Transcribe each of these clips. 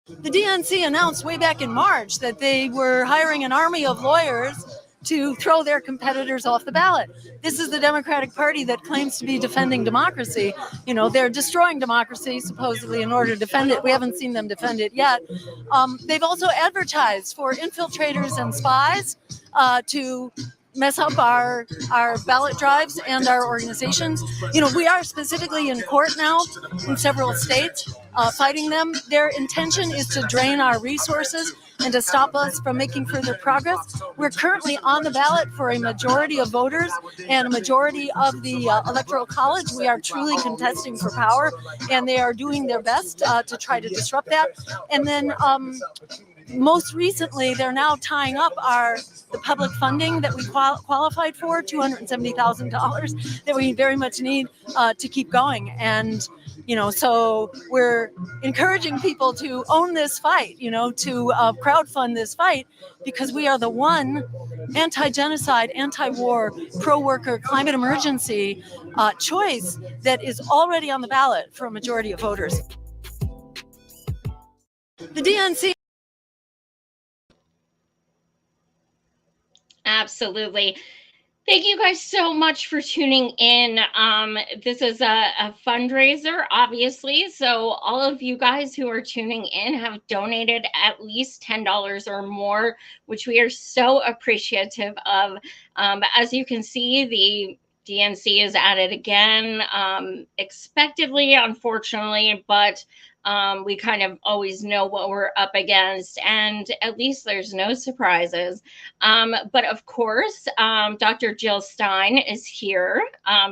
The DNC announced way back in March that they were hiring an army of lawyers to throw their competitors off the ballot. This is the Democratic Party that claims to be defending democracy. You know, they're destroying democracy supposedly in order to defend it. We haven't seen them defend it yet. They've also advertised for infiltrators and spies to mess up our ballot drives and our organizations. You know, we are specifically in court now in several states fighting them. Their intention is to drain our resources and to stop us from making further progress. We're currently on the ballot for a majority of voters and a majority of the Electoral College. We are truly contesting for power, and they are doing their best to try to disrupt that. And then most recently, they're now tying up the public funding that we qualified for, $270,000 that we very much need to keep going. And, you know, so we're encouraging people to own this fight, you know, to crowdfund this fight, because we are the one anti-genocide, anti-war, pro-worker, climate emergency choice that is already on the ballot for a majority of voters. The DNC. Absolutely. Thank you guys so much for tuning in. This is a fundraiser, obviously. So all of you guys who are tuning in have donated at least $10 or more, which we are so appreciative of. As you can see, the DNC is at it again, expectedly, unfortunately, but we kind of always know what we're up against, and at least there's no surprises. But of course, Dr. Jill Stein is here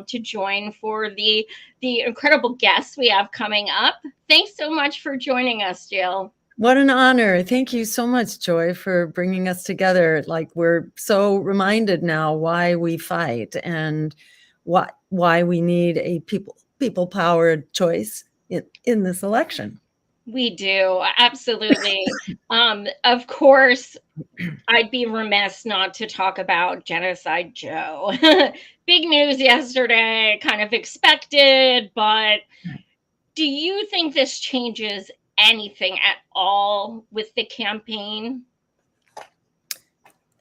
to join for the incredible guests we have coming up. Thanks so much for joining us, Jill. What an honor. Thank you so much, Joy, for bringing us together. Like, we're so reminded now why we fight and why we need a people-powered choice in this election. We do, absolutely. Of course, I'd be remiss not to talk about Genocide Joe. Big news yesterday, kind of expected, but do you think this changes anything at all with the campaign?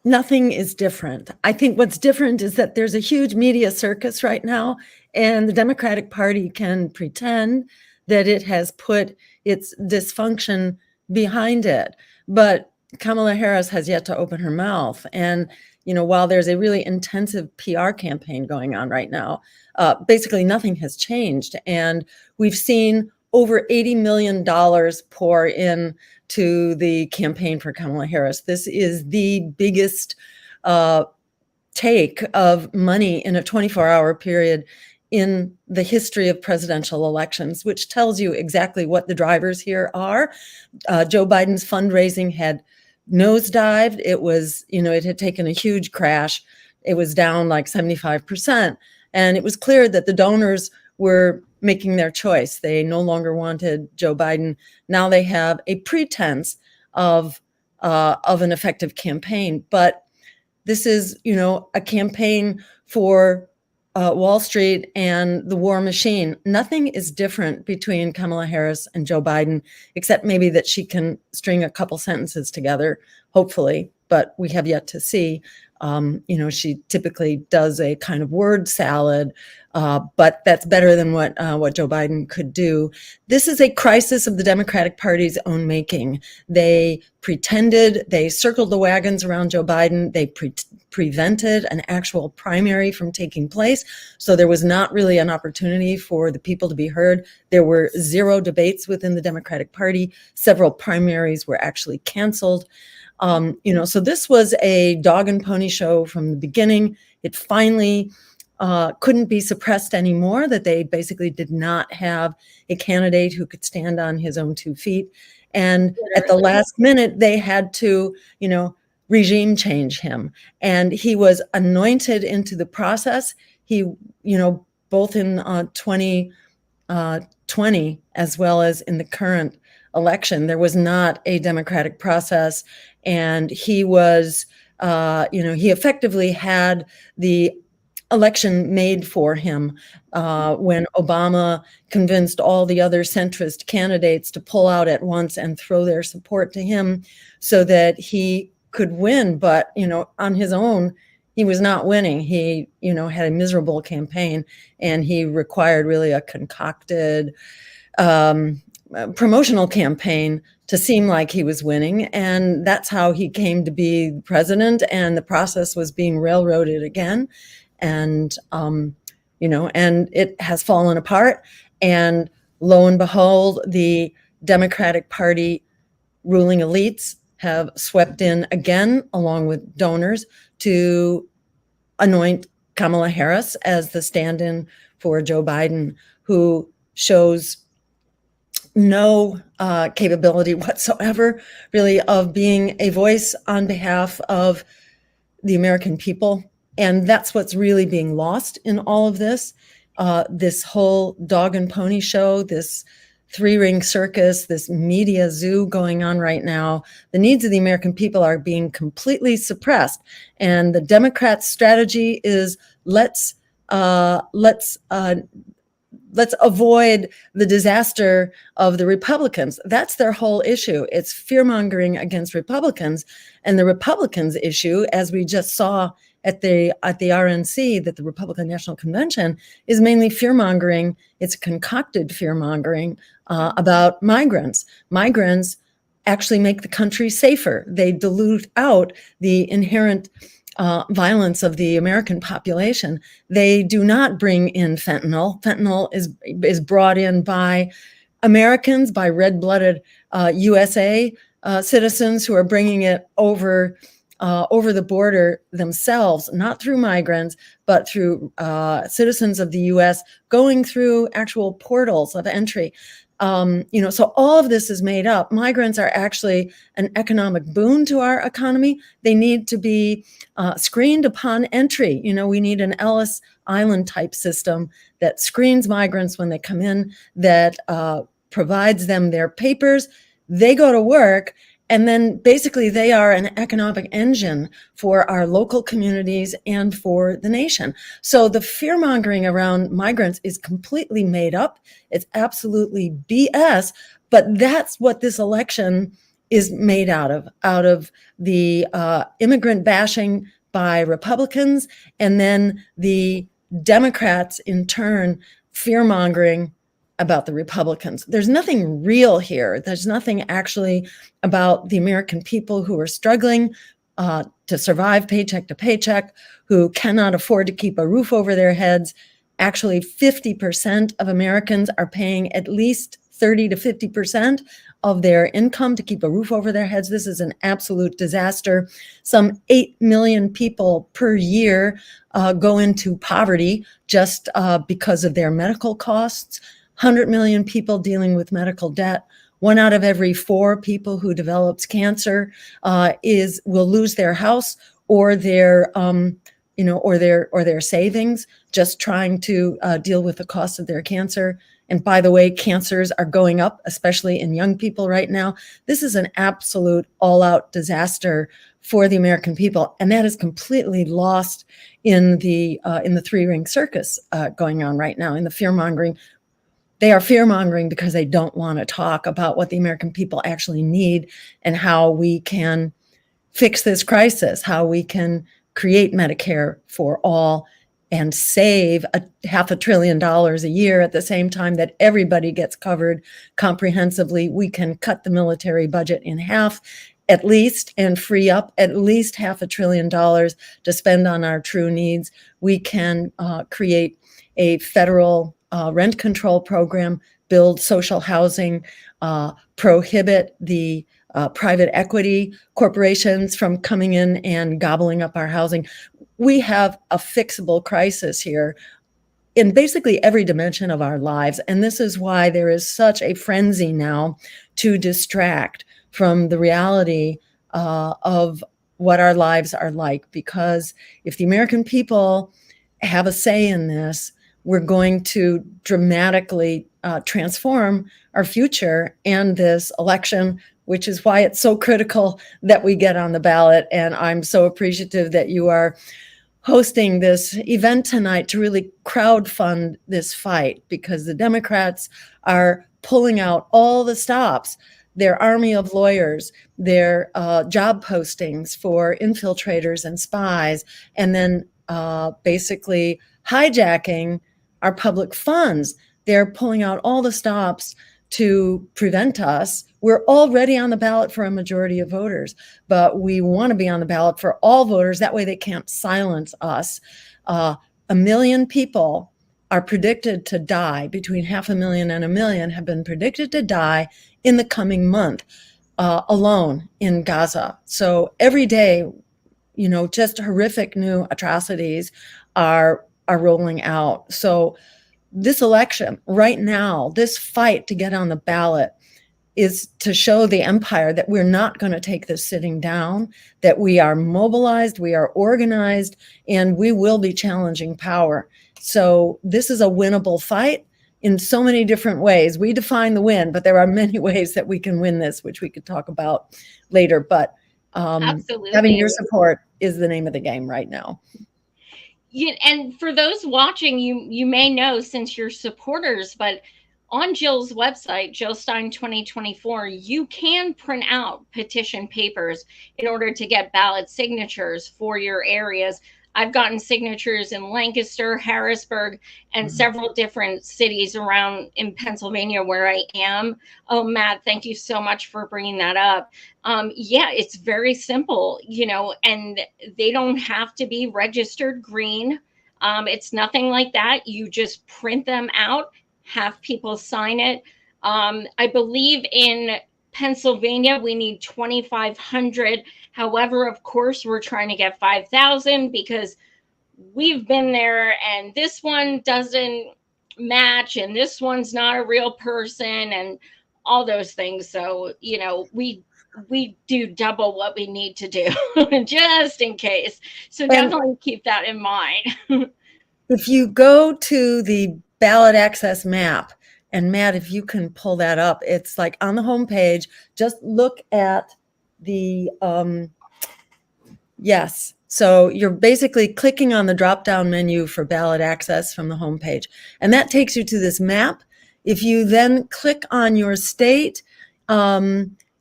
Nothing is different. I think what's different is that there's a huge media circus right now, and the Democratic Party can pretend that it has put its dysfunction behind it. But Kamala Harris has yet to open her mouth. And, you know, while there's a really intensive PR campaign going on right now, basically nothing has changed. And we've seen over $80 million pour in to the campaign for Kamala Harris. This is the biggest take of money in a 24-hour period in the history of presidential elections, which tells you exactly what the drivers here are. Joe Biden's fundraising had nosedived. It was, you know, it had taken a huge crash. It was down like 75%. And it was clear that the donors were making their choice. They no longer wanted Joe Biden. Now they have a pretense of an effective campaign. But this is, you know, a campaign for Wall Street and the war machine. Nothing is different between Kamala Harris and Joe Biden, except maybe that she can string a couple sentences together, hopefully, but we have yet to see. You know, she typically does a kind of word salad, but that's better than what Joe Biden could do. This is a crisis of the Democratic Party's own making. They pretended, they circled the wagons around Joe Biden. They prevented an actual primary from taking place. So there was not really an opportunity for the people to be heard. There were 0 debates within the Democratic Party. Several primaries were actually canceled. You know, so this was a dog and pony show from the beginning. It finally couldn't be suppressed anymore, that they basically did not have a candidate who could stand on his own 2 feet. And at the last minute, they had to, you know, regime change him. And he was anointed into the process. He, you know, both in 2020 as well as in the current election, there was not a democratic process. And he was, you know, he effectively had the election made for him when Obama convinced all the other centrist candidates to pull out at once and throw their support to him so that he could win. But, on his own, he was not winning. He, had a miserable campaign, and he required really a concocted promotional campaign to seem like he was winning. And that's how he came to be president. And the process was being railroaded again. And, and it has fallen apart. And lo and behold, the Democratic Party ruling elites have swept in again, along with donors, to anoint Kamala Harris as the stand-in for Joe Biden, who shows no capability whatsoever, really, of being a voice on behalf of the American people. And that's what's really being lost in all of this. This whole dog and pony show, this three-ring circus, this media zoo going on right now. The needs of the American people are being completely suppressed. And the Democrats' strategy is let's avoid the disaster of the Republicans. That's their whole issue. It's fear-mongering against Republicans. And the Republicans' issue, as we just saw at the RNC, that the Republican National Convention, is mainly fear-mongering. It's concocted fear-mongering about migrants. Migrants actually make the country safer. They dilute out the inherent violence of the American population. They do not bring in fentanyl. Fentanyl is brought in by Americans, by red-blooded USA citizens who are bringing it over the border themselves, not through migrants, but through citizens of the U.S. going through actual portals of entry. So all of this is made up. Migrants are actually an economic boon to our economy. They need to be screened upon entry. We need an Ellis Island type system that screens migrants when they come in, that provides them their papers. They go to work, and then basically they are an economic engine for our local communities and for the nation. So the fear-mongering around migrants is completely made up. It's absolutely BS, but that's what this election is made out of the immigrant bashing by Republicans, and then the Democrats in turn fear-mongering about the Republicans. There's nothing real here. There's nothing actually about the American people who are struggling to survive paycheck to paycheck, who cannot afford to keep a roof over their heads. Actually, 50% of Americans are paying at least 30 to 50% of their income to keep a roof over their heads. This is an absolute disaster. Some 8 million people per year go into poverty just because of their medical costs. 100 million people dealing with medical debt. 1 out of every 4 people who develops cancer will lose their house or their savings just trying to deal with the cost of their cancer. And by the way, cancers are going up, especially in young people right now. This is an absolute all-out disaster for the American people, and that is completely lost in the three-ring circus going on right now, in the fear-mongering. They are fear-mongering because they don't want to talk about what the American people actually need and how we can fix this crisis, how we can create Medicare for all and save $500 billion a year at the same time that everybody gets covered comprehensively. We can cut the military budget in half at least and free up at least $500 billion to spend on our true needs. We can create a federal rent control program, build social housing, prohibit the private equity corporations from coming in and gobbling up our housing. We have a fixable crisis here in basically every dimension of our lives. And this is why there is such a frenzy now to distract from the reality of what our lives are like. Because if the American people have a say in this, we're going to dramatically transform our future and this election, which is why it's so critical that we get on the ballot. And I'm so appreciative that you are hosting this event tonight to really crowdfund this fight, because the Democrats are pulling out all the stops, their army of lawyers, their job postings for infiltrators and spies, and then basically hijacking our public funds. They're pulling out all the stops to prevent us. We're already on the ballot for a majority of voters, but we want to be on the ballot for all voters. That way they can't silence us. 1 million people are predicted to die, between 500,000 and 1 million have been predicted to die in the coming month alone in Gaza. So every day, just horrific new atrocities are rolling out. So this election right now, this fight to get on the ballot, is to show the empire that we're not going to take this sitting down, that we are mobilized, we are organized, and we will be challenging power. So this is a winnable fight in so many different ways. We define the win, but there are many ways that we can win this, which we could talk about later. But Absolutely. having your support is the name of the game right now. And for those watching, you may know, since you're supporters, but on Jill's website, Jill Stein 2024, you can print out petition papers in order to get ballot signatures for your areas. I've gotten signatures in Lancaster, Harrisburg, and several different cities around in Pennsylvania where I am. Oh, Matt, thank you so much for bringing that up. Yeah, it's very simple, and they don't have to be registered green. It's nothing like that. You just print them out, have people sign it. I believe in Pennsylvania, we need 2,500. However, of course, we're trying to get 5,000 because we've been there and this one doesn't match and this one's not a real person and all those things. So, we do double what we need to do just in case. So definitely keep that in mind. If you go to the ballot access map, and Matt, if you can pull that up, it's like on the homepage, just look at the, yes. So you're basically clicking on the drop-down menu for ballot access from the homepage, and that takes you to this map. If you then click on your state,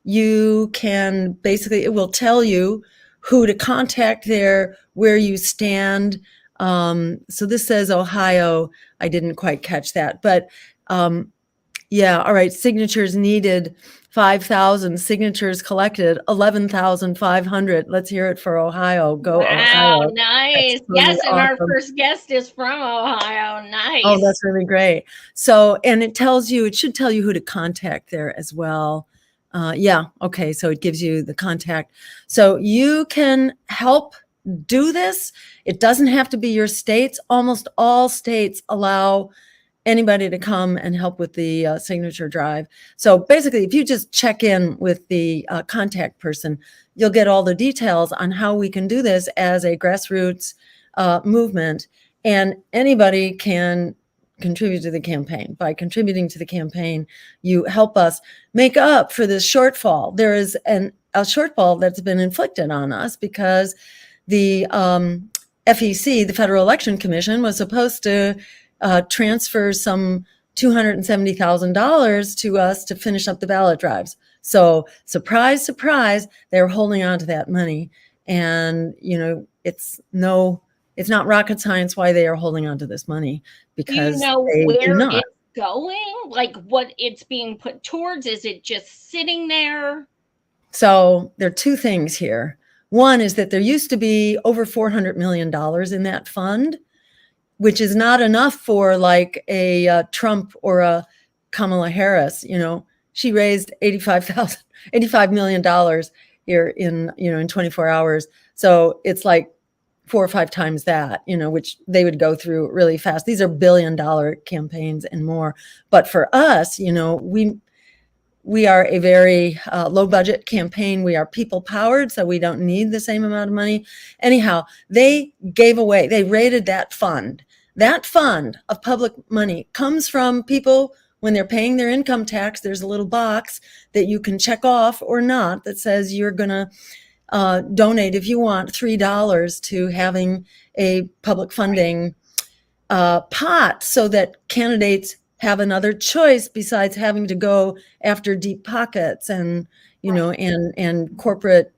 you can basically, it will tell you who to contact there, where you stand. So this says Ohio. I didn't quite catch that, but yeah, all right. Signatures needed, 5,000. Signatures collected, 11,500. Let's hear it for Ohio. Go wow, Ohio. nice. Totally yes, and awesome. our first guest is from Ohio. Nice. Oh, that's really great. So, and it should tell you who to contact there as well. Yeah, okay, so it gives you the contact. So you can help do this. It doesn't have to be your states. Almost all states allow anybody to come and help with the signature drive. So basically, if you just check in with the contact person, you'll get all the details on how we can do this as a grassroots movement. And anybody can contribute to the campaign. By contributing to the campaign, you help us make up for this shortfall. There is a shortfall that's been inflicted on us because the FEC, the Federal Election Commission, was supposed to transfer some $270,000 to us to finish up the ballot drives. So surprise, surprise, they're holding on to that money. And, it's not rocket science why they are holding on to this money, because do you know they where do not. it's going? Like what it's being put towards? Is it just sitting there? So there are two things here. One is that there used to be over $400 million in that fund, which is not enough for like a Trump or a Kamala Harris. She raised $85 million here in 24 hours. So it's like 4 or 5 times that, which they would go through really fast. These are $1 billion campaigns and more. But for us, we are a very low budget campaign. We are people powered, so we don't need the same amount of money. Anyhow, they raided that fund. That fund of public money comes from people when they're paying their income tax. There's a little box that you can check off or not that says you're going to donate, if you want, $3 to having a public funding pot so that candidates have another choice besides having to go after deep pockets and, and corporate,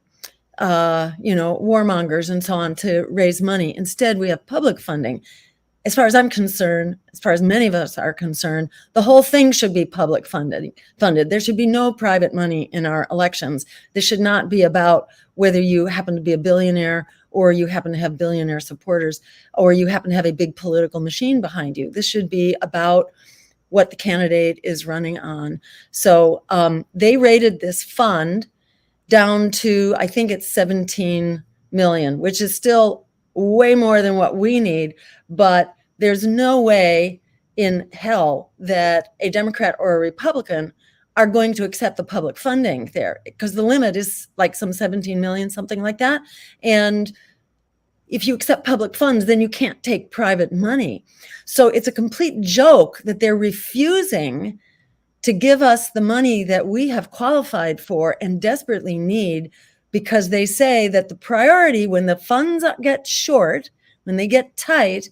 warmongers and so on to raise money. Instead, we have public funding. As far as I'm concerned, as far as many of us are concerned, the whole thing should be public funded. There should be no private money in our elections. This should not be about whether you happen to be a billionaire or you happen to have billionaire supporters or you happen to have a big political machine behind you. This should be about what the candidate is running on. So they rated this fund down to, I think it's 17 million, which is still way more than what we need, but there's no way in hell that a Democrat or a Republican are going to accept the public funding there, because the limit is like some 17 million, something like that. And if you accept public funds, then you can't take private money. So it's a complete joke that they're refusing to give us the money that we have qualified for and desperately need, because they say that the priority when the funds get short, when they get tight,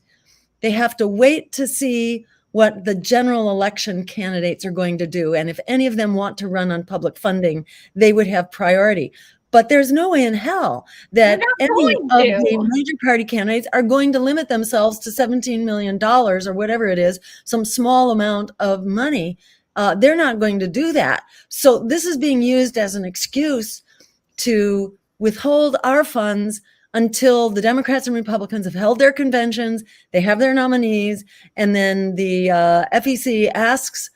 they have to wait to see what the general election candidates are going to do. And if any of them want to run on public funding, they would have priority. But there's no way in hell that any of the major party candidates are going to limit themselves to $17 million or whatever it is, some small amount of money. They're not going to do that. So this is being used as an excuse to withhold our funds until the Democrats and Republicans have held their conventions, they have their nominees, and then the FEC asks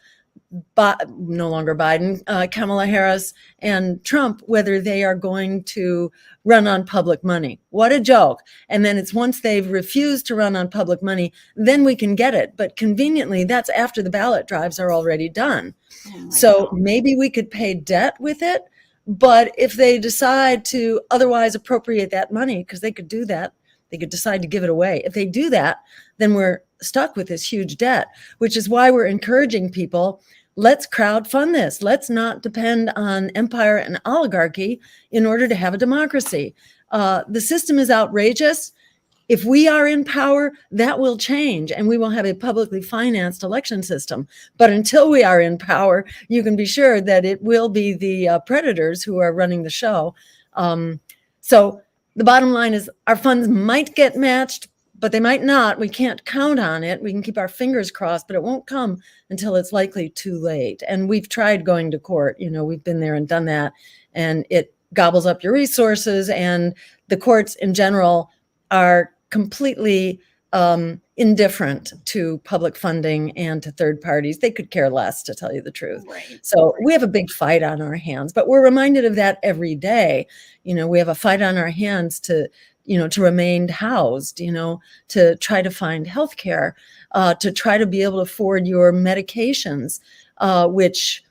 no longer Biden, Kamala Harris and Trump, whether they are going to run on public money. What a joke. And then it's once they've refused to run on public money, then we can get it. But conveniently, that's after the ballot drives are already done. So maybe we could pay debt with it. But if they decide to otherwise appropriate that money, because they could do that, they could decide to give it away. If they do that, then we're stuck with this huge debt, which is why we're encouraging people, let's crowdfund this. Let's not depend on empire and oligarchy in order to have a democracy. The system is outrageous. If we are in power, that will change and we will have a publicly financed election system. But until we are in power, you can be sure that it will be the predators who are running the show. So the bottom line is our funds might get matched, but they might not. We can't count on it. We can keep our fingers crossed, but it won't come until it's likely too late. And we've tried going to court. We've been there and done that, and it gobbles up your resources. And the courts in general are completely indifferent to public funding and to third parties. They could care less, to tell you the truth. Right. So we have a big fight on our hands, but we're reminded of that every day. We have a fight on our hands to remain housed, to try to find health care, to try to be able to afford your medications, which,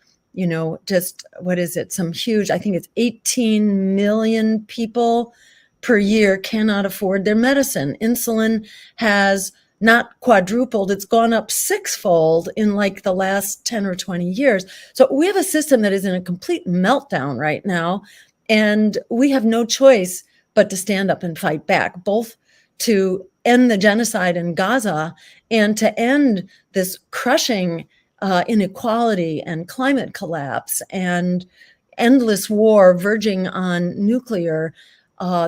just, what is it? Some huge, I think it's 18 million people per year cannot afford their medicine. Insulin has not quadrupled, it's gone up sixfold in like the last 10 or 20 years. So we have a system that is in a complete meltdown right now, and we have no choice but to stand up and fight back, both to end the genocide in Gaza and to end this crushing inequality and climate collapse and endless war verging on nuclear.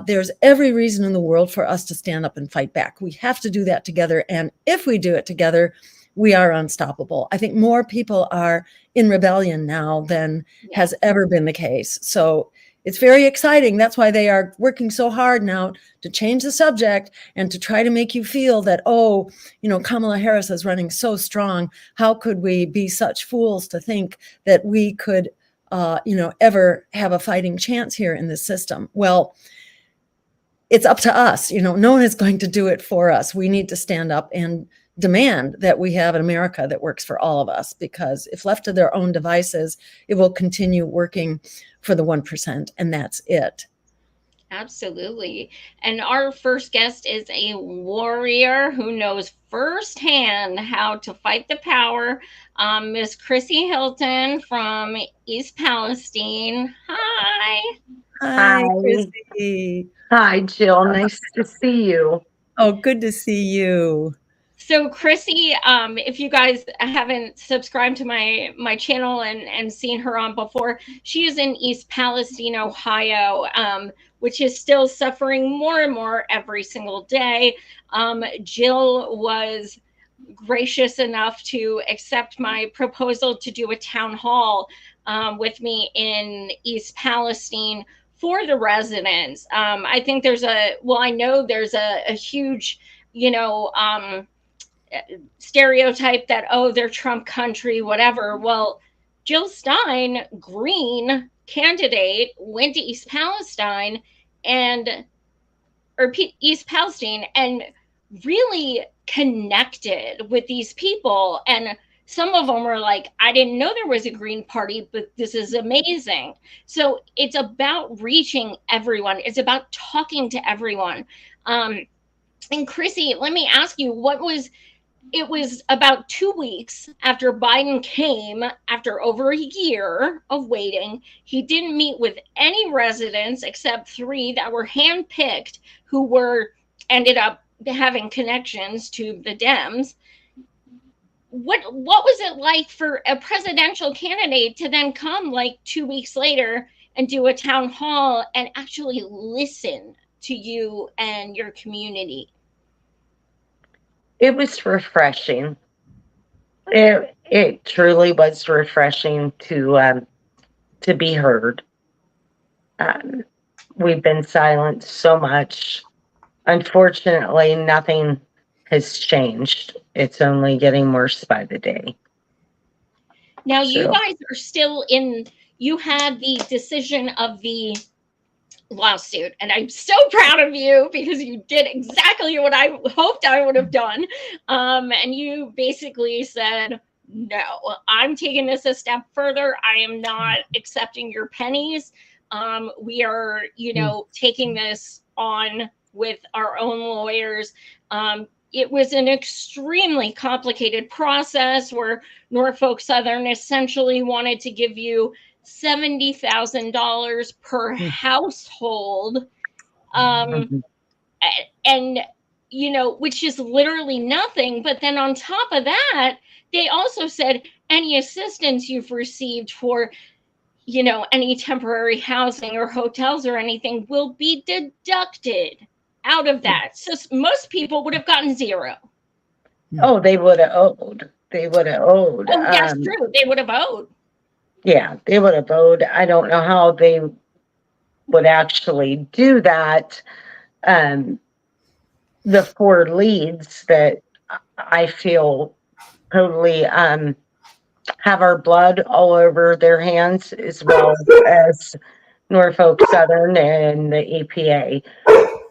There's every reason in the world for us to stand up and fight back. We have to do that together. And if we do it together, we are unstoppable. I think more people are in rebellion now than has ever been the case. So it's very exciting. That's why they are working so hard now to change the subject and to try to make you feel that, Kamala Harris is running so strong. How could we be such fools to think that we could, ever have a fighting chance here in this system? Well, it's up to us. No one is going to do it for us. We need to stand up and demand that we have an America that works for all of us, because if left to their own devices, it will continue working for the 1%, and that's it. Absolutely. And our first guest is a warrior who knows firsthand how to fight the power. Miss Krissy Hyltn from East Palestine. Hi. Hi, Hi. Krissy. Hi, Jill. Nice to see you. Oh, good to see you. So Krissy, if you guys haven't subscribed to my channel and seen her on before, she is in East Palestine, Ohio, which is still suffering more and more every single day. Jill was gracious enough to accept my proposal to do a town hall with me in East Palestine for the residents. I think I know there's a huge, stereotype that, oh, they're Trump country, whatever. Well, Jill Stein, Green candidate, went to East Palestine East Palestine and really connected with these people. And some of them were like, I didn't know there was a Green Party, but this is amazing. So it's about reaching everyone. It's about talking to everyone. And Krissy, let me ask you, it was about 2 weeks after Biden came, after over a year of waiting. He didn't meet with any residents except 3 that were handpicked who ended up having connections to the Dems. What was it like for a presidential candidate to then come like 2 weeks later and do a town hall and actually listen to you and your community? It was refreshing. It truly was refreshing to be heard. We've been silent so much. Unfortunately, nothing has changed. It's only getting worse by the day. Now, you guys are still you had the decision of the lawsuit, and I'm so proud of you because you did exactly what I hoped I would have done. And you basically said, no, I'm taking this a step further. I am not accepting your pennies. We are, taking this on with our own lawyers. It was an extremely complicated process where Norfolk Southern essentially wanted to give you $70,000 per household, and which is literally nothing. But then on top of that, they also said any assistance you've received for any temporary housing or hotels or anything will be deducted out of that. So most people would have gotten zero. Oh, they would have owed. They would have owed. Oh, that's true. They would have owed. Yeah, they would have owed. I don't know how they would actually do that. The 4 leads that I feel totally have our blood all over their hands, as well as Norfolk Southern and the EPA.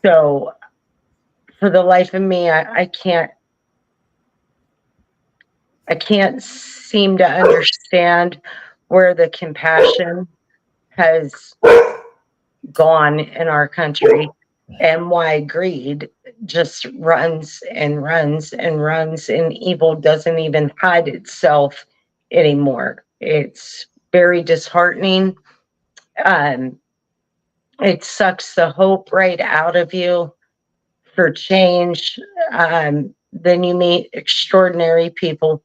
So for the life of me, I can't seem to understand where the compassion has gone in our country and why greed just runs and runs and runs, and evil doesn't even hide itself anymore. It's very disheartening. It sucks the hope right out of you for change. Then you meet extraordinary people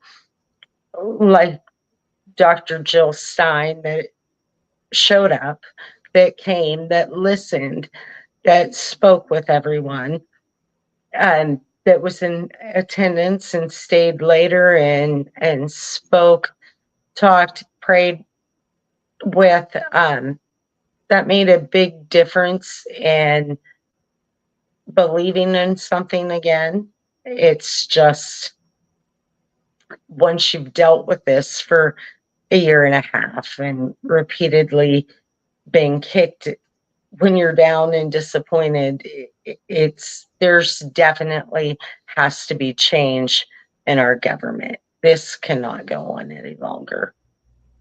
like Dr. Jill Stein that showed up, that came, that listened, that spoke with everyone, and that was in attendance and stayed later and spoke, talked, prayed with. That made a big difference in believing in something again. It's just, once you've dealt with this for a year and a half and repeatedly being kicked when you're down and disappointed, there's definitely has to be change in our government. This cannot go on any longer.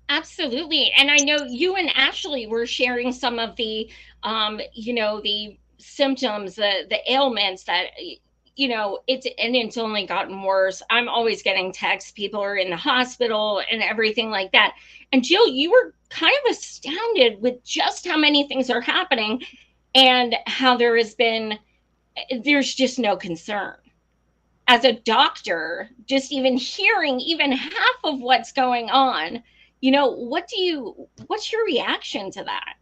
Absolutely. And I know you and Ashley were sharing some of the the symptoms, the ailments that you know, it's only gotten worse. I'm always getting texts. People are in the hospital and everything like that. And Jill, you were kind of astounded with just how many things are happening and how there's just no concern. As a doctor, just even hearing even half of what's going on, you know, what's your reaction to that?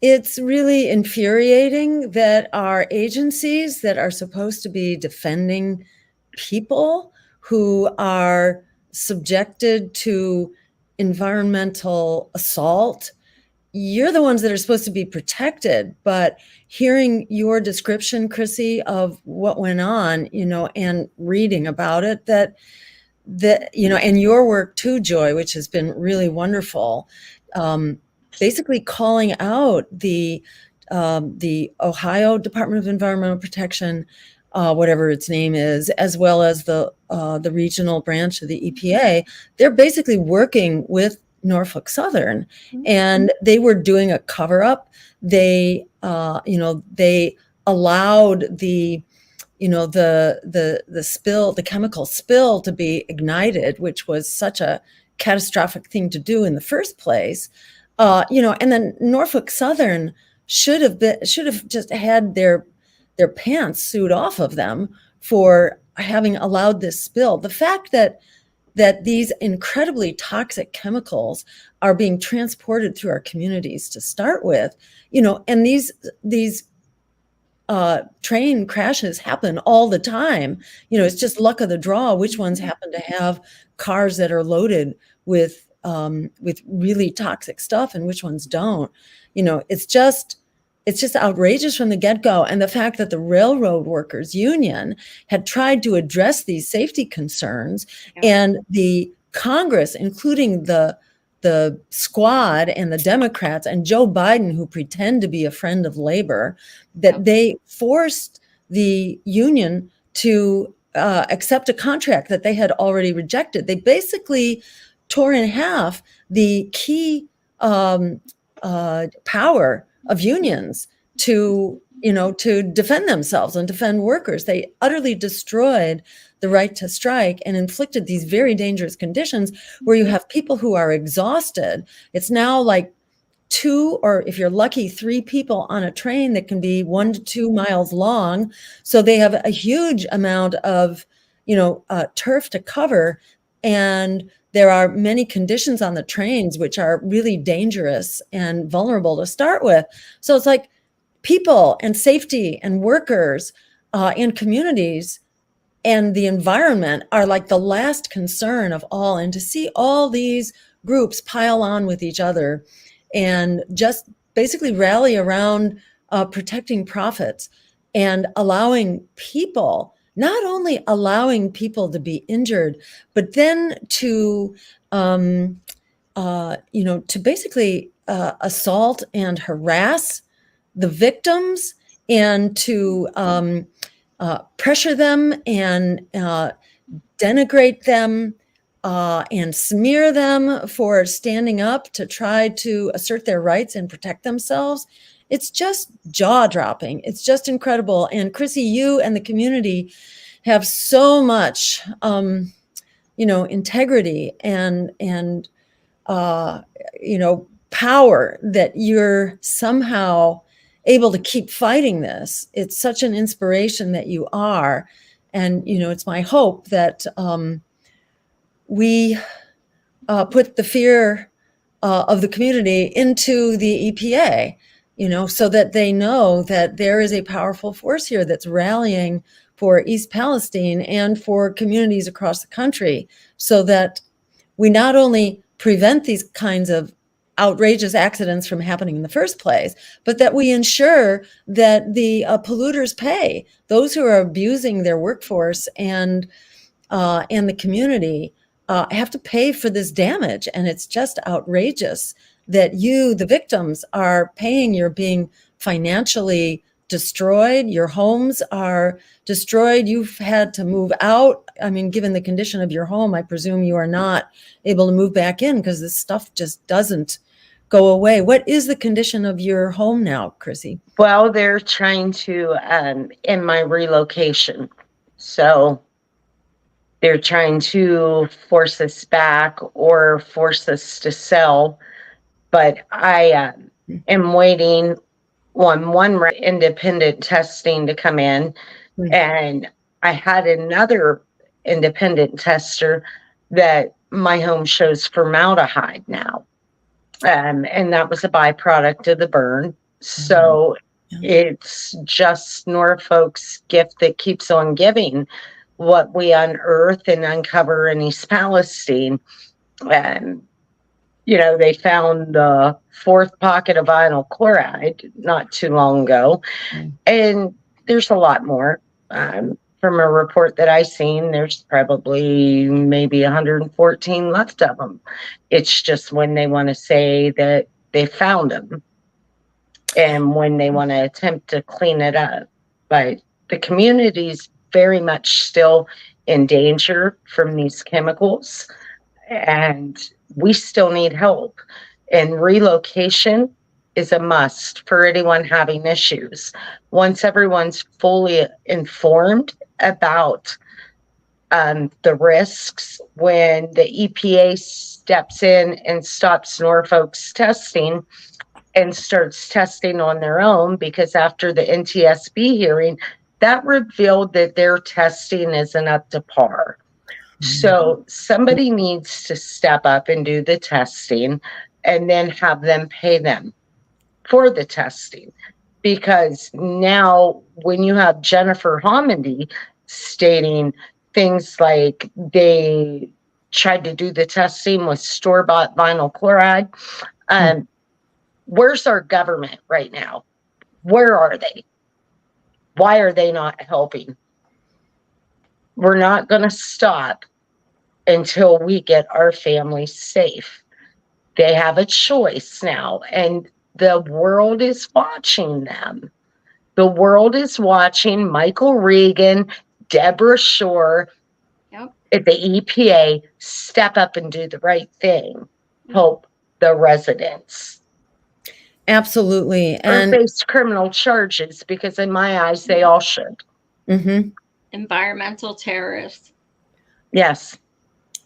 It's really infuriating that our agencies that are supposed to be defending people who are subjected to environmental assault, you're the ones that are supposed to be protected. But hearing your description, Krissy, of what went on, you know, and reading about it, that you know, and your work too, Joy, which has been really wonderful, basically calling out the Ohio Department of Environmental Protection, whatever its name is, as well as the regional branch of the EPA. They're basically working with Norfolk Southern, and they were doing a cover up. They, you know, they allowed the spill, the chemical spill, to be ignited, which was such a catastrophic thing to do in the first place. You know, and then Norfolk Southern should have just had their pants sewed off of them for having allowed this spill. The fact that these incredibly toxic chemicals are being transported through our communities to start with, you know, and these train crashes happen all the time. You know, it's just luck of the draw which ones happen to have cars that are loaded with really toxic stuff and which ones don't. You know, it's just outrageous from the get-go. And the fact that the Railroad Workers Union had tried to address these safety concerns, and the Congress, including the squad and the Democrats and Joe Biden, who pretend to be a friend of labor, that they forced the union to accept a contract that they had already rejected. They basically tore in half the key power of unions to defend themselves and defend workers. They utterly destroyed the right to strike and inflicted these very dangerous conditions where you have people who are exhausted. It's now like 2, or if you're lucky, 3 people on a train that can be 1 to 2 miles long. So they have a huge amount of, turf to cover. And there are many conditions on the trains which are really dangerous and vulnerable to start with. So it's like people and safety and workers and communities and the environment are like the last concern of all. And to see all these groups pile on with each other and just basically rally around protecting profits and allowing people, not only allowing people to be injured, but then to, to basically assault and harass the victims and to pressure them and denigrate them and smear them for standing up to try to assert their rights and protect themselves. It's just jaw-dropping. It's just incredible. And Krissy, you and the community have so much, integrity and power that you're somehow able to keep fighting this. It's such an inspiration that you are. And, it's my hope that we put the fear of the community into the EPA, so that they know that there is a powerful force here that's rallying for East Palestine and for communities across the country, so that we not only prevent these kinds of outrageous accidents from happening in the first place, but that we ensure that the polluters pay. Those who are abusing their workforce and the community have to pay for this damage. And it's just outrageous that you, the victims, are paying. You're being financially destroyed. Your homes are destroyed. You've had to move out. I mean, given the condition of your home, I presume you are not able to move back in because this stuff just doesn't go away. What is the condition of your home now, Krissy? Well, they're trying to end my relocation. So they're trying to force us back or force us to sell. But I am waiting on one independent testing to come in. And I had another independent tester that my home shows formaldehyde now. And that was a byproduct of the burn. So it's just Norfolk's gift that keeps on giving. What we unearth and uncover in East Palestine. And, you know, they found the fourth pocket of vinyl chloride not too long ago. And there's a lot more. From a report that I seen, there's probably maybe 114 left of them. It's just when they want to say that they found them and when they want to attempt to clean it up. But the community's very much still in danger from these chemicals, and we still need help. And relocation is a must for anyone having issues. Once everyone's fully informed about the risks, when the EPA steps in and stops Norfolk's testing and starts testing on their own, because after the NTSB hearing, that revealed that their testing isn't up to par. So somebody needs to step up and do the testing and then have them pay them for the testing. Because now when you have Jennifer Homendy stating things like they tried to do the testing with store-bought vinyl chloride, where's our government right now? Where are they? Why are they not helping? We're not going to stop until we get our families safe. They have a choice now, and the world is watching them. The world is watching Michael Regan, Deborah Shore, at the EPA step up and do the right thing. Help the residents. Absolutely. And face criminal charges, because in my eyes, they all should. Environmental terrorists. Yes.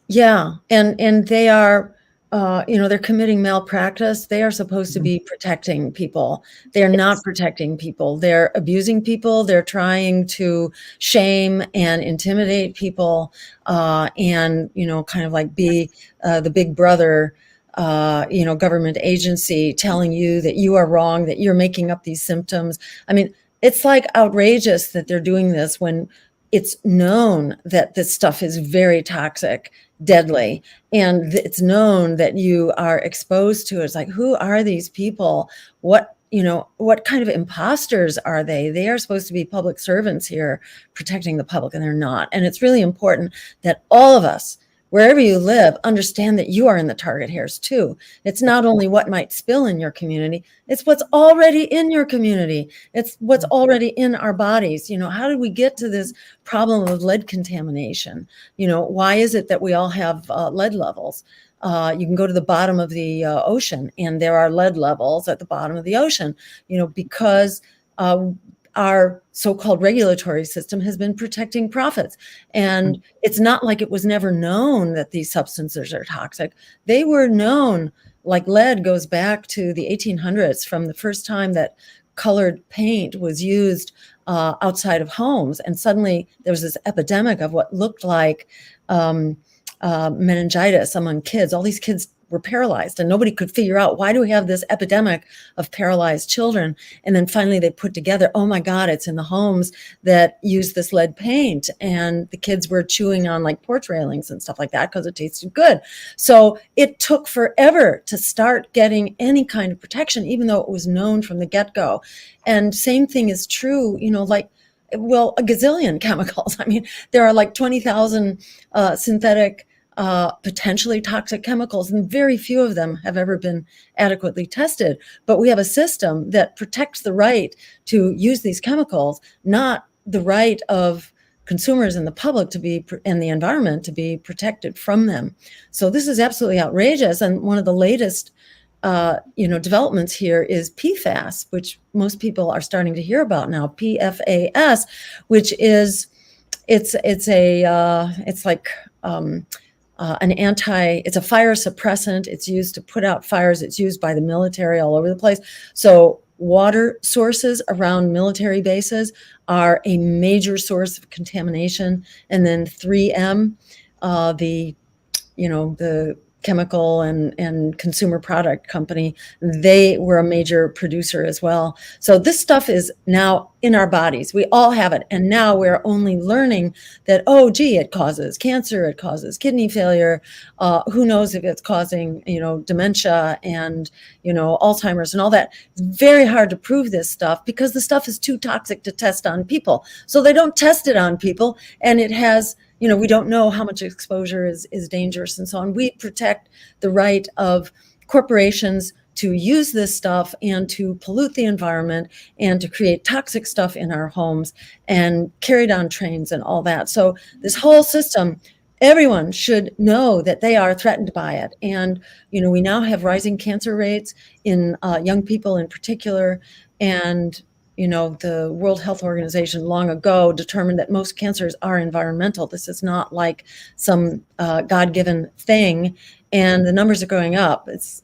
Yeah. And they are, they're committing malpractice. They are supposed to be protecting people. They're not protecting people. They're abusing people. They're trying to shame and intimidate people, and, kind of like be the big brother, government agency telling you that you are wrong, that you're making up these symptoms. I mean, it's like outrageous that they're doing this when it's known that this stuff is very toxic, deadly, and it's known that you are exposed to it. It's like, who are these people? What kind of imposters are they? They are supposed to be public servants here protecting the public, and they're not. And it's really important that all of us, wherever you live, understand that you are in the target hairs too. It's not only what might spill in your community, it's what's already in your community. It's what's already in our bodies. How did we get to this problem of lead contamination? Why is it that we all have lead levels? You can go to the bottom of the ocean and there are lead levels at the bottom of the ocean, because our so-called regulatory system has been protecting profits. And it's not like it was never known that these substances are toxic. They were known, like lead goes back to the 1800s, from the first time that colored paint was used outside of homes. And suddenly there was this epidemic of what looked like meningitis among kids. All these kids were paralyzed, and nobody could figure out, why do we have this epidemic of paralyzed children? And then finally they put together, oh my God, it's in the homes that use this lead paint, and the kids were chewing on like porch railings and stuff like that because it tasted good. So it took forever to start getting any kind of protection, even though it was known from the get-go. And same thing is true, a gazillion chemicals. I mean, there are like 20,000 synthetic potentially toxic chemicals, and very few of them have ever been adequately tested. But we have a system that protects the right to use these chemicals, not the right of consumers and the public and the environment to be protected from them. So this is absolutely outrageous. And one of the latest developments here is PFAS, which most people are starting to hear about now. PFAS, which is it's like it's a fire suppressant. It's used to put out fires. It's used by the military all over the place. So water sources around military bases are a major source of contamination. And then 3M, the chemical and consumer product company, they were a major producer as well. So this stuff is now in our bodies. We all have it. And now we're only learning that, oh, gee, it causes cancer, it causes kidney failure. Who knows if it's causing, dementia and, Alzheimer's and all that. It's very hard to prove this stuff because the stuff is too toxic to test on people. So they don't test it on people. And it has, we don't know how much exposure is dangerous and so on. We protect the right of corporations to use this stuff and to pollute the environment and to create toxic stuff in our homes and carry it on trains and all that. So this whole system, everyone should know that they are threatened by it. And, we now have rising cancer rates in young people in particular. And the World Health Organization long ago determined that most cancers are environmental. This is not like some God-given thing, and the numbers are going up. It's,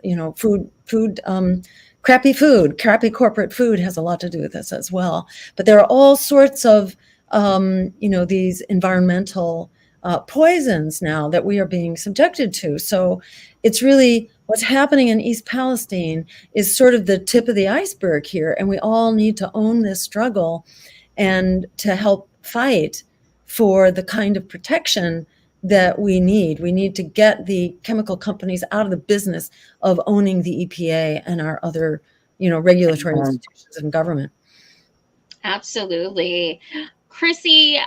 crappy corporate food has a lot to do with this as well. But there are all sorts of, these environmental poisons now that we are being subjected to. So it's really what's happening in East Palestine is sort of the tip of the iceberg here. And we all need to own this struggle and to help fight for the kind of protection that we need. We need to get the chemical companies out of the business of owning the EPA and our other, regulatory institutions and government. Absolutely. Krissy,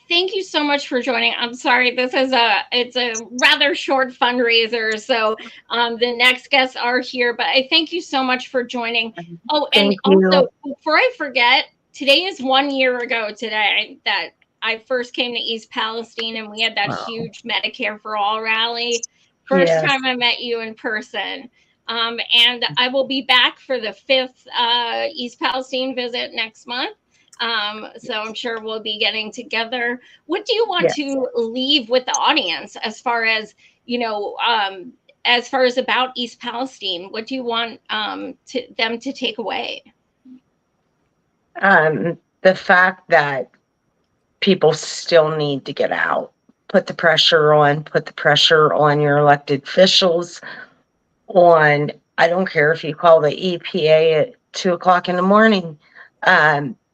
thank you so much for joining. I'm sorry, it's a rather short fundraiser, so the next guests are here, but I thank you so much for joining. Oh, and also, before I forget, today is 1 year ago today that I first came to East Palestine, and we had that huge Medicare for All rally. First time I met you in person. And I will be back for the 5th East Palestine visit next month. So I'm sure we'll be getting together. What do you want to leave with the audience as far as, about East Palestine? What do you want them to take away? The fact that people still need to get out. Put the pressure on your elected officials, I don't care if you call the EPA at 2:00 in the morning.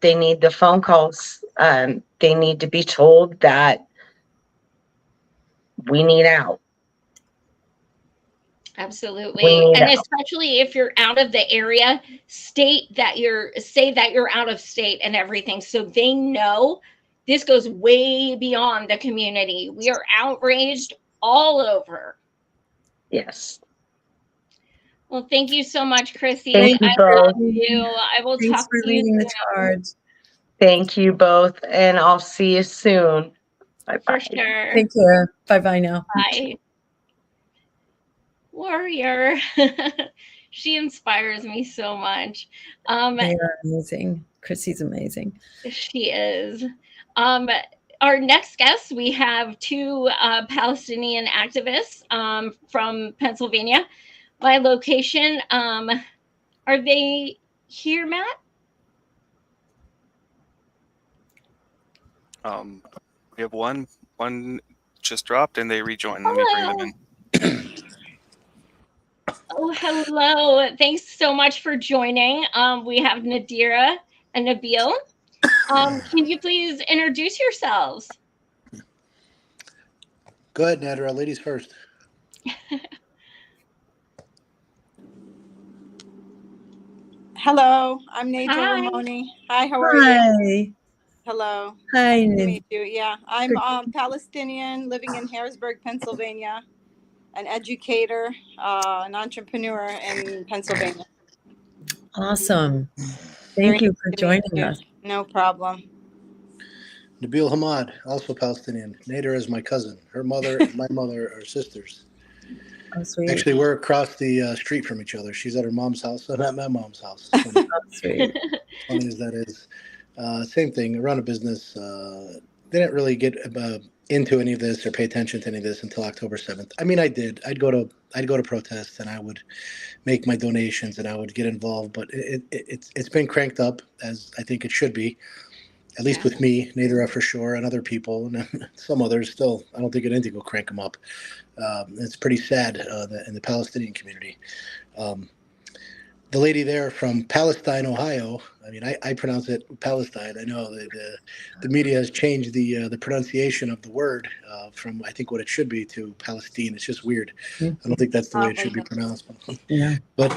They need the phone calls. They need to be told that we need out. Absolutely. And especially if you're out of the area, say that you're out of state and everything. So they know this goes way beyond the community. We are outraged all over. Yes. Well, thank you so much, Krissy. Thank you both. I will Thanks talk for to you leading the soon. charge. Thank you both, and I'll see you soon. Bye-bye. For sure. Take care. Bye-bye now. Bye. Warrior. She inspires me so much. They are amazing. Krissy's amazing. She is. Our next guest, we have 2 Palestinian activists from Pennsylvania. By location, are they here, Matt? We have one just dropped and they rejoined. Let me bring them in. Oh, hello. Thanks so much for joining. We have Nadera and Nabeel. Can you please introduce yourselves? Go ahead, Nadera. Ladies first. Hello, I'm Nadera Hi. Ramoni. Hi, how are you? Hi. Hello. Hi, Nice to Nid. meet you. Yeah, I'm Palestinian, living in Harrisburg, Pennsylvania, an educator, an entrepreneur in Pennsylvania. Awesome. Very Thank you nice for to meet joining you. us. No problem. Nabeel Hamad, also Palestinian. Nadera is my cousin. Her mother and my mother are sisters. Oh, sweet. Actually, we're across the street from each other. She's at her mom's house. I'm at my mom's house. Funny, Oh, sweet. funny as that is. Same thing. Around a business. Didn't really get into any of this or pay attention to any of this until October 7th. I mean, I did. I'd go to protests and I would make my donations and I would get involved. But it's been cranked up, as I think it should be. At least with me, Nadera for sure, and other people, and some others still. I don't think anything will crank them up. It's pretty sad that in the Palestinian community. The lady there from Palestine, Ohio. I mean, I pronounce it Palestine. I know the media has changed the pronunciation of the word from I think what it should be to Palestine. It's just weird. I don't think that's the way it should be pronounced. Yeah. But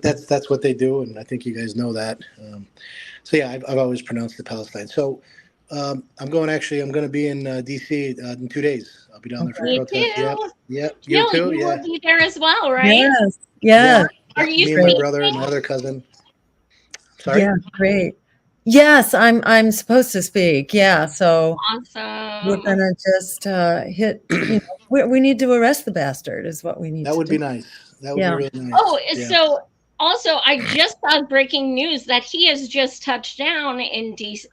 that's what they do, and I think you guys know that. So yeah, I've always pronounced it Palestine. So I'm going to be in DC in 2 days. I'll be down there for Me protest. too. Yep. Jill, You too. you Yeah. will be there as well, right? Yes. Yeah. Yes. Are you Me and my speaking? brother and my other cousin. Sorry. Yeah. Great. Yes, I'm supposed to speak. Yeah. So we're Awesome. gonna just hit. We need to arrest the bastard. Is what we need. That would to be do. nice. That would Yeah. be really nice. Oh, Yeah. so also I just saw breaking news that he has just touched down in DC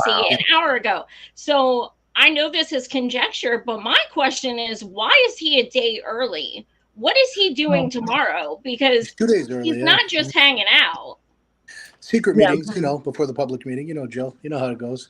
Wow. an hour ago. So I know this is conjecture, but my question is, why is he a day early? What is he doing tomorrow? Because 2 days early. he's Yeah. not just hanging out. Secret Yeah. meetings, before the public meeting. Jill, you know how it goes.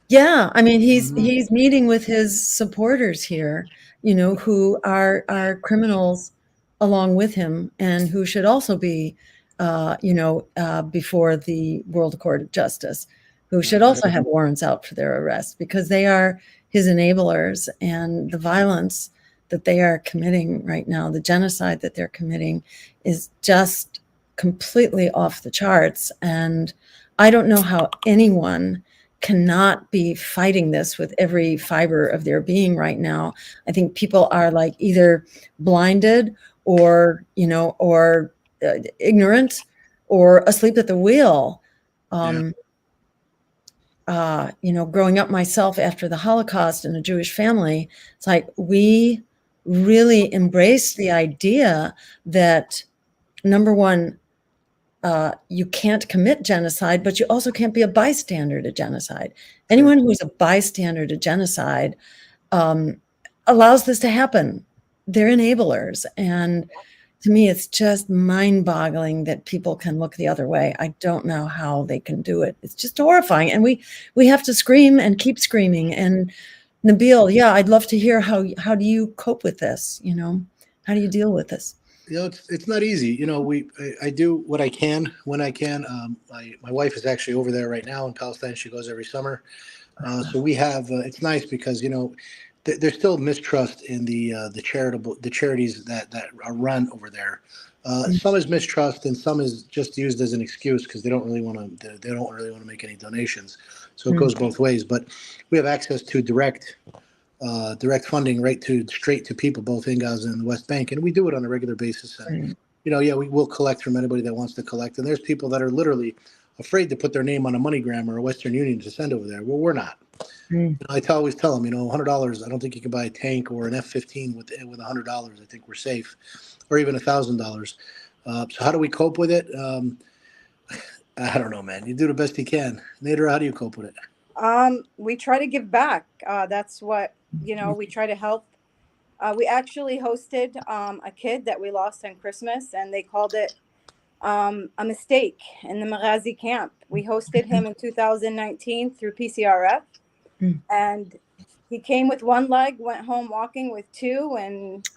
Yeah, I mean, he's Mhm. he's meeting with his supporters here, who are criminals along with him, and who should also be, before the World Court of Justice, who should also have warrants out for their arrest because they are his enablers, and the violence that they are committing right now, the genocide that they're committing, is just completely off the charts. And I don't know how anyone cannot be fighting this with every fiber of their being right now. I think people are like either blinded or ignorant or asleep at the wheel. Growing up myself after the Holocaust in a Jewish family, it's like we really embraced the idea that, number one, you can't commit genocide, but you also can't be a bystander to genocide. Anyone who is a bystander to genocide allows this to happen. They're enablers. And to me, it's just mind-boggling that people can look the other way. I don't know how they can do it. It's just horrifying. And we have to scream and keep screaming. And Nabeel, yeah, I'd love to hear how do you cope with this? How do you deal with this? It's not easy. I do what I can when I can. My wife is actually over there right now in Palestine. She goes every summer. So we have. It's nice because there's still mistrust in the charities that are run over there. Some is mistrust and some is just used as an excuse because they don't really want to make any donations. So it goes both ways. But we have access to direct funding straight to people, both in Gaza and the West Bank, and we do it on a regular basis. And we will collect from anybody that wants to collect. And there's people that are literally afraid to put their name on a MoneyGram or a Western Union to send over there. Well, we're not. I always tell them, $100. I don't think you can buy a tank or an F-15 with $100. I think we're safe, or even $1,000. So how do we cope with it? I don't know, man. You do the best you can. Nadera, how do you cope with it? We try to give back. That's what, we try to help. We actually hosted a kid that we lost on Christmas, and they called it a mistake in the Maghazi camp. We hosted him in 2019 through PCRF, and he came with one leg, went home walking with two, and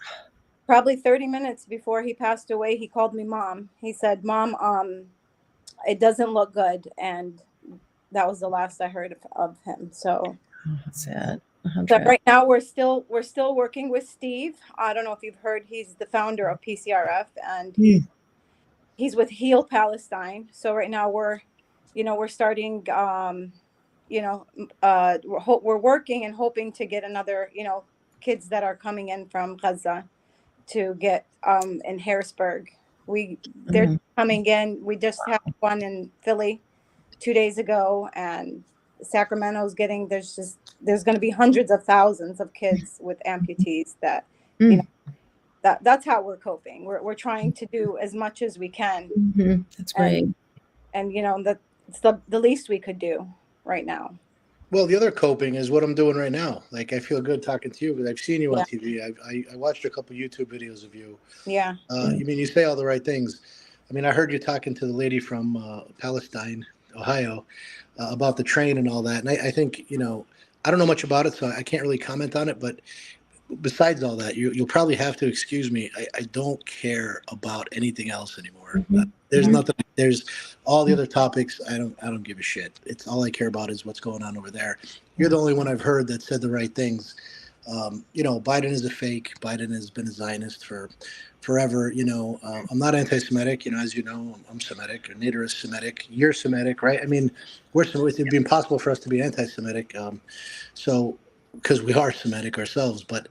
probably 30 minutes before he passed away, he called me mom. He said, "Mom, it doesn't look good," and that was the last I heard of him. So sad. So right now we're still working with Steve. I don't know if you've heard, he's the founder of PCRF, and he's with Heal Palestine. So right now we're starting, we're working and hoping to get another, kids that are coming in from Gaza to get in Harrisburg. They're coming in. We just had one in Philly 2 days ago, and Sacramento's getting, there's going to be hundreds of thousands of kids with amputees that that's how we're coping. We're trying to do as much as we can. That's great. And it's the least we could do right now. Well, the other coping is what I'm doing right now. Like, I feel good talking to you because I've seen you on TV. I watched a couple YouTube videos of you. Yeah. You say all the right things. I mean, I heard you talking to the lady from Palestine, Ohio, about the train and all that. And I think, I don't know much about it, so I can't really comment on it. But besides all that, you'll probably have to excuse me. I don't care about anything else anymore. There's nothing. There's all the other topics. I don't give a shit. It's all I care about is what's going on over there. You're the only one I've heard that said the right things. Biden is a fake. Biden has been a Zionist for forever. I'm not anti-Semitic. As you know, I'm Semitic. Nadera is Semitic. You're Semitic, right? I mean, it'd be impossible for us to be anti-Semitic. Because we are Semitic ourselves, but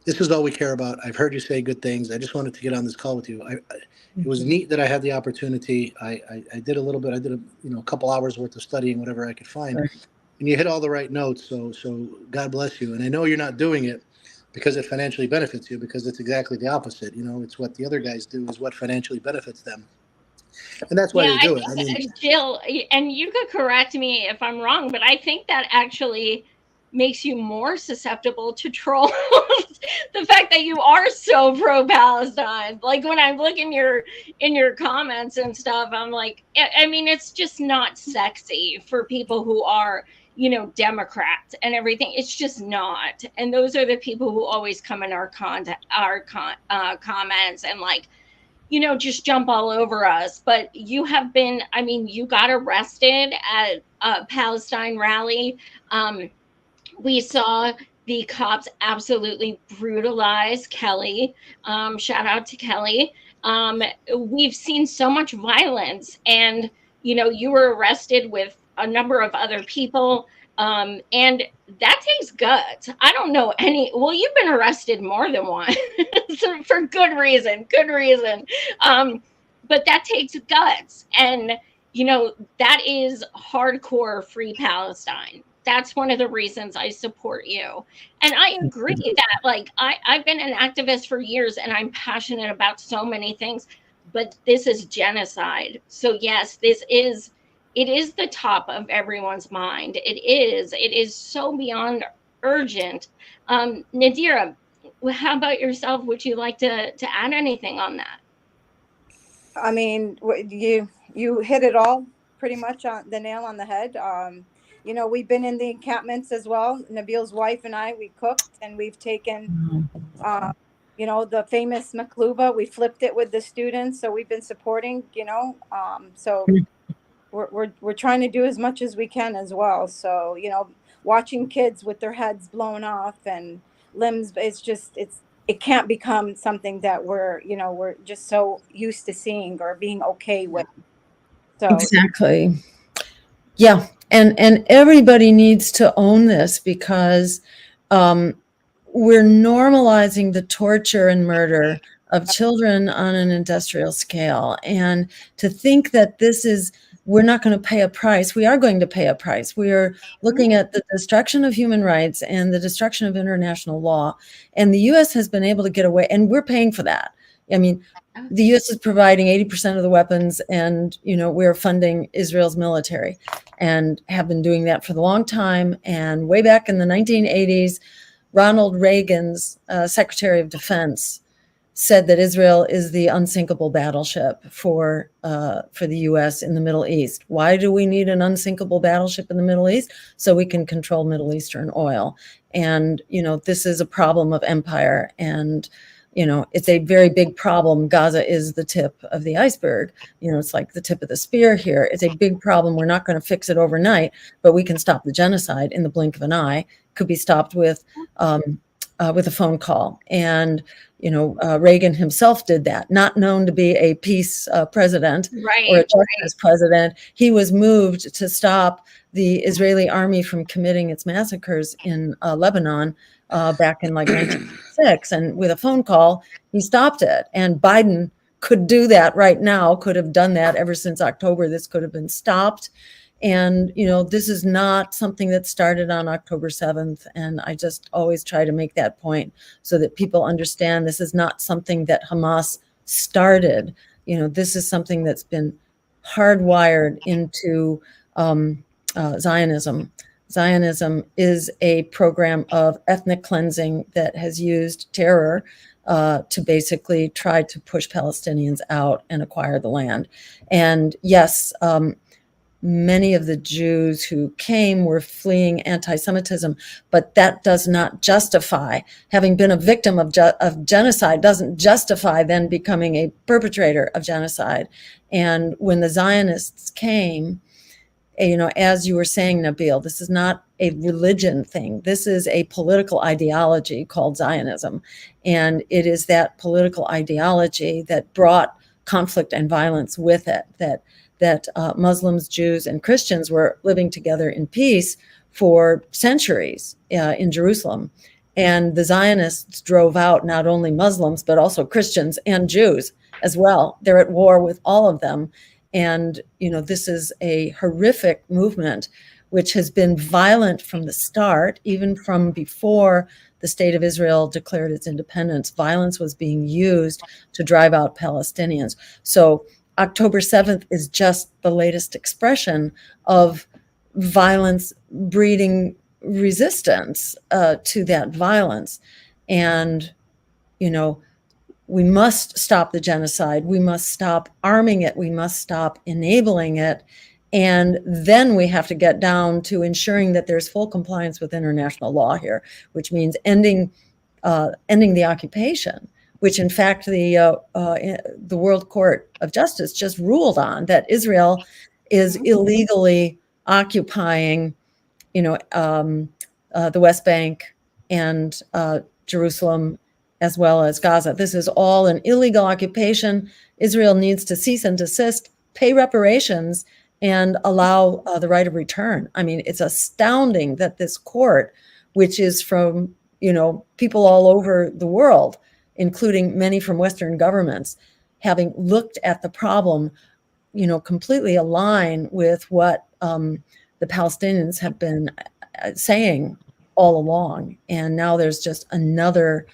this is all we care about. I've heard you say good things. I just wanted to get on this call with you. It was neat that I had the opportunity. I did a little bit. I did a couple hours worth of studying, whatever I could find. Right. And you hit all the right notes. So God bless you. And I know you're not doing it because it financially benefits you, because it's exactly the opposite. It's what the other guys do is what financially benefits them. And that's why they do it. I mean, Jill, and you could correct me if I'm wrong, but I think that actually makes you more susceptible to trolls. The fact that you are so pro-Palestine, like when I'm looking in your comments and stuff, I'm like, I mean, it's just not sexy for people who are, Democrats and everything. It's just not. And those are the people who always come in our comments and like, just jump all over us. But you have been, you got arrested at a Palestine rally. We saw the cops absolutely brutalize Kelly. Shout out to Kelly. We've seen so much violence, and you were arrested with a number of other people, and that takes guts. I don't know you've been arrested more than once so for good reason, but that takes guts, and that is hardcore Free Palestine. That's one of the reasons I support you. And I agree that, like, I've been an activist for years and I'm passionate about so many things, but this is genocide. So yes, it is the top of everyone's mind. It is so beyond urgent. Nadera, how about yourself? Would you like to add anything on that? I mean, you hit it all pretty much on the nail on the head. We've been in the encampments as well. Nabeel's wife and I, we cooked, and we've taken, the famous makluba. We flipped it with the students. So we've been supporting, so we're trying to do as much as we can as well. So, watching kids with their heads blown off and limbs, it can't become something that we're just so used to seeing or being okay with. So Exactly. Yeah. And everybody needs to own this, because we're normalizing the torture and murder of children on an industrial scale. And to think that we're not going to pay a price. We are going to pay a price. We are looking at the destruction of human rights and the destruction of international law. And the U.S. has been able to get away, and we're paying for that. I mean, the U.S. is providing 80% of the weapons, and, we're funding Israel's military and have been doing that for the long time. And way back in the 1980s, Ronald Reagan's Secretary of Defense said that Israel is the unsinkable battleship for the U.S. in the Middle East. Why do we need an unsinkable battleship in the Middle East? So we can control Middle Eastern oil. And, this is a problem of empire, and it's a very big problem. Gaza is the tip of the iceberg. It's like the tip of the spear here. It's a big problem. We're not going to fix it overnight, but we can stop the genocide in the blink of an eye. Could be stopped with a phone call. And, Reagan himself did that, not known to be a peace president or a justice president. He was moved to stop the Israeli army from committing its massacres in Lebanon back in like 1996. And with a phone call, he stopped it. And Biden could do that right now, could have done that ever since October. This could have been stopped. And, this is not something that started on October 7th. And I just always try to make that point so that people understand this is not something that Hamas started. This is something that's been hardwired into Zionism. Zionism is a program of ethnic cleansing that has used terror to basically try to push Palestinians out and acquire the land. And yes, many of the Jews who came were fleeing anti-Semitism, but that does not justify having been a victim of genocide, doesn't justify then becoming a perpetrator of genocide. And when the Zionists came, as you were saying, Nabeel, this is not a religion thing. This is a political ideology called Zionism. And it is that political ideology that brought conflict and violence with it, that Muslims, Jews, and Christians were living together in peace for centuries in Jerusalem. And the Zionists drove out not only Muslims, but also Christians and Jews as well. They're at war with all of them. And, this is a horrific movement which has been violent from the start, even from before the state of Israel declared its independence. Violence was being used to drive out Palestinians. So October 7th is just the latest expression of violence breeding resistance to that violence. And, we must stop the genocide. We must stop arming it. We must stop enabling it. And then we have to get down to ensuring that there's full compliance with international law here, which means ending the occupation, which in fact the World Court of Justice just ruled on, that Israel is illegally occupying, the West Bank and Jerusalem, as well as Gaza. This is all an illegal occupation. Israel needs to cease and desist, pay reparations, and allow the right of return. I mean, it's astounding that this court, which is from, people all over the world, including many from Western governments, having looked at the problem, completely align with what the Palestinians have been saying all along. And now there's just another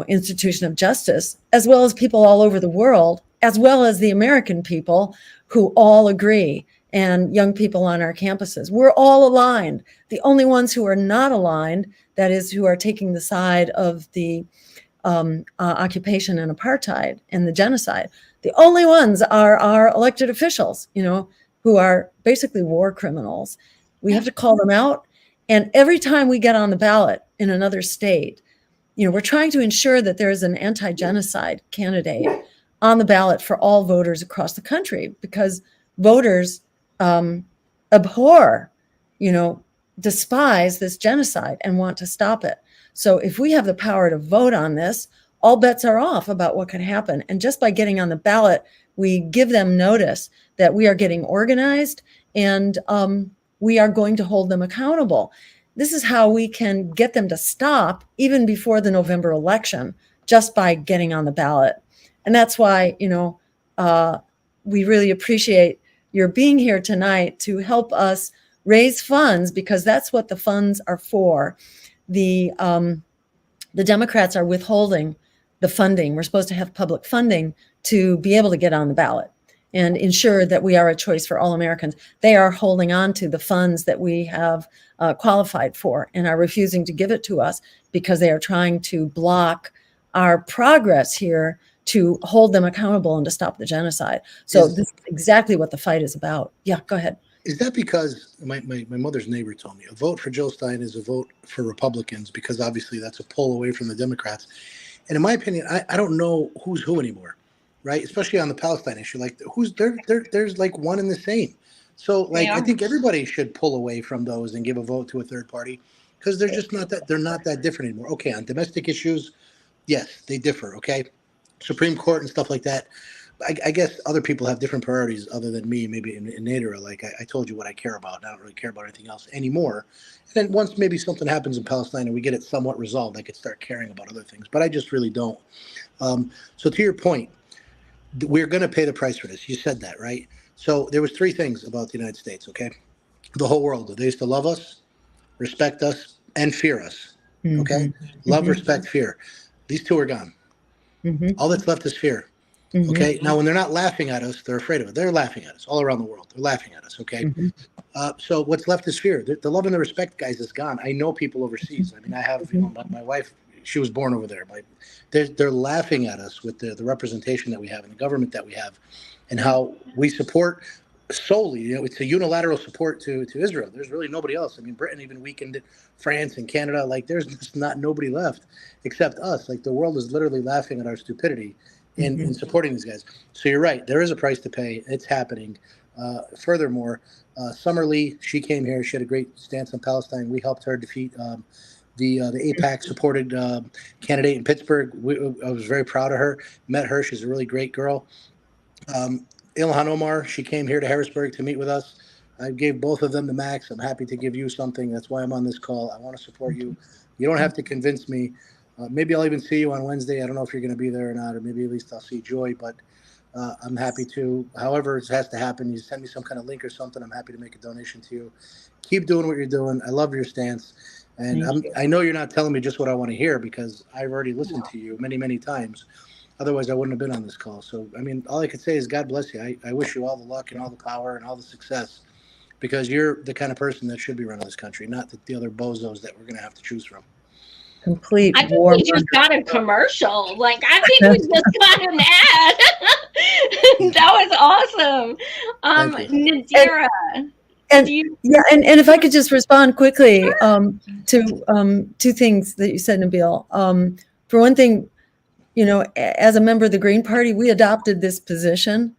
institution of justice, as well as people all over the world, as well as the American people who all agree, and young people on our campuses. We're all aligned. The only ones who are not aligned, that is, who are taking the side of the occupation and apartheid and the genocide, the only ones are our elected officials, who are basically war criminals. We have to call them out. And every time we get on the ballot in another state, we're trying to ensure that there is an anti-genocide candidate on the ballot for all voters across the country, because voters abhor, despise this genocide and want to stop it. So if we have the power to vote on this, all bets are off about what could happen. And just by getting on the ballot, we give them notice that we are getting organized, and we are going to hold them accountable. This is how we can get them to stop even before the November election, just by getting on the ballot. And that's why, we really appreciate your being here tonight to help us raise funds, because that's what the funds are for. The Democrats are withholding the funding. We're supposed to have public funding to be able to get on the ballot and ensure that we are a choice for all Americans. They are holding on to the funds that we have qualified for and are refusing to give it to us, because they are trying to block our progress here to hold them accountable and to stop the genocide. So this is exactly what the fight is about. Yeah, go ahead. Is that because my mother's neighbor told me a vote for Jill Stein is a vote for Republicans, because obviously that's a pull away from the Democrats. And in my opinion, I don't know who's who anymore, right? Especially on the Palestine issue. Like, there's like one and the same. So like, I think everybody should pull away from those and give a vote to a third party, because they're just not that different anymore. Okay, on domestic issues, yes, they differ. Okay, Supreme Court and stuff like that. I guess other people have different priorities other than me, maybe in Nadera. Like I told you what I care about. I don't really care about anything else anymore. And then once maybe something happens in Palestine and we get it somewhat resolved, I could start caring about other things. But I just really don't. So to your point, we're going to pay the price for this. You said that, right? So there was three things about the United States, okay? The whole world. They used to love us, respect us, and fear us. Okay? Love, respect, fear. These two are gone. All that's left is fear. Okay? Now, when they're not laughing at us, they're afraid of it. They're laughing at us all around the world. They're laughing at us, okay? So what's left is fear. The love and the respect, guys, is gone. I know people overseas. I mean, I have, my wife, she was born over there. They're laughing at us with the representation that we have and the government that we have and how we support solely, it's a unilateral support to Israel. There's really nobody else. I mean, Britain even weakened it, France and Canada. Like, there's just not nobody left except us. Like, the world is literally laughing at our stupidity in supporting these guys. So you're right. There is a price to pay. It's happening. Furthermore, Summer Lee, she came here. She had a great stance on Palestine. We helped her defeat the AIPAC supported candidate in Pittsburgh. I was very proud of her. Met her. She's a really great girl. Ilhan Omar, she came here to Harrisburg to meet with us. I gave both of them the max. I'm happy to give you something. That's why I'm on this call. I want to support you. You don't have to convince me. Maybe I'll even see you on Wednesday. I don't know if you're going to be there or not, or maybe at least I'll see Joy, but I'm happy to. However it has to happen, you send me some kind of link or something. I'm happy to make a donation to you. Keep doing what you're doing. I love your stance. And I know you're not telling me just what I want to hear because I've already listened to you many, many times. Otherwise, I wouldn't have been on this call. So, I mean, all I could say is God bless you. I wish you all the luck and all the power and all the success because you're the kind of person that should be running this country, not the other bozos that we're going to have to choose from. Complete I think war. we just got a commercial. Like, I think we just got an ad. That was awesome. Nadera. And if I could just respond quickly to two things that you said, Nabeel. For one thing, as a member of the Green Party, we adopted this position.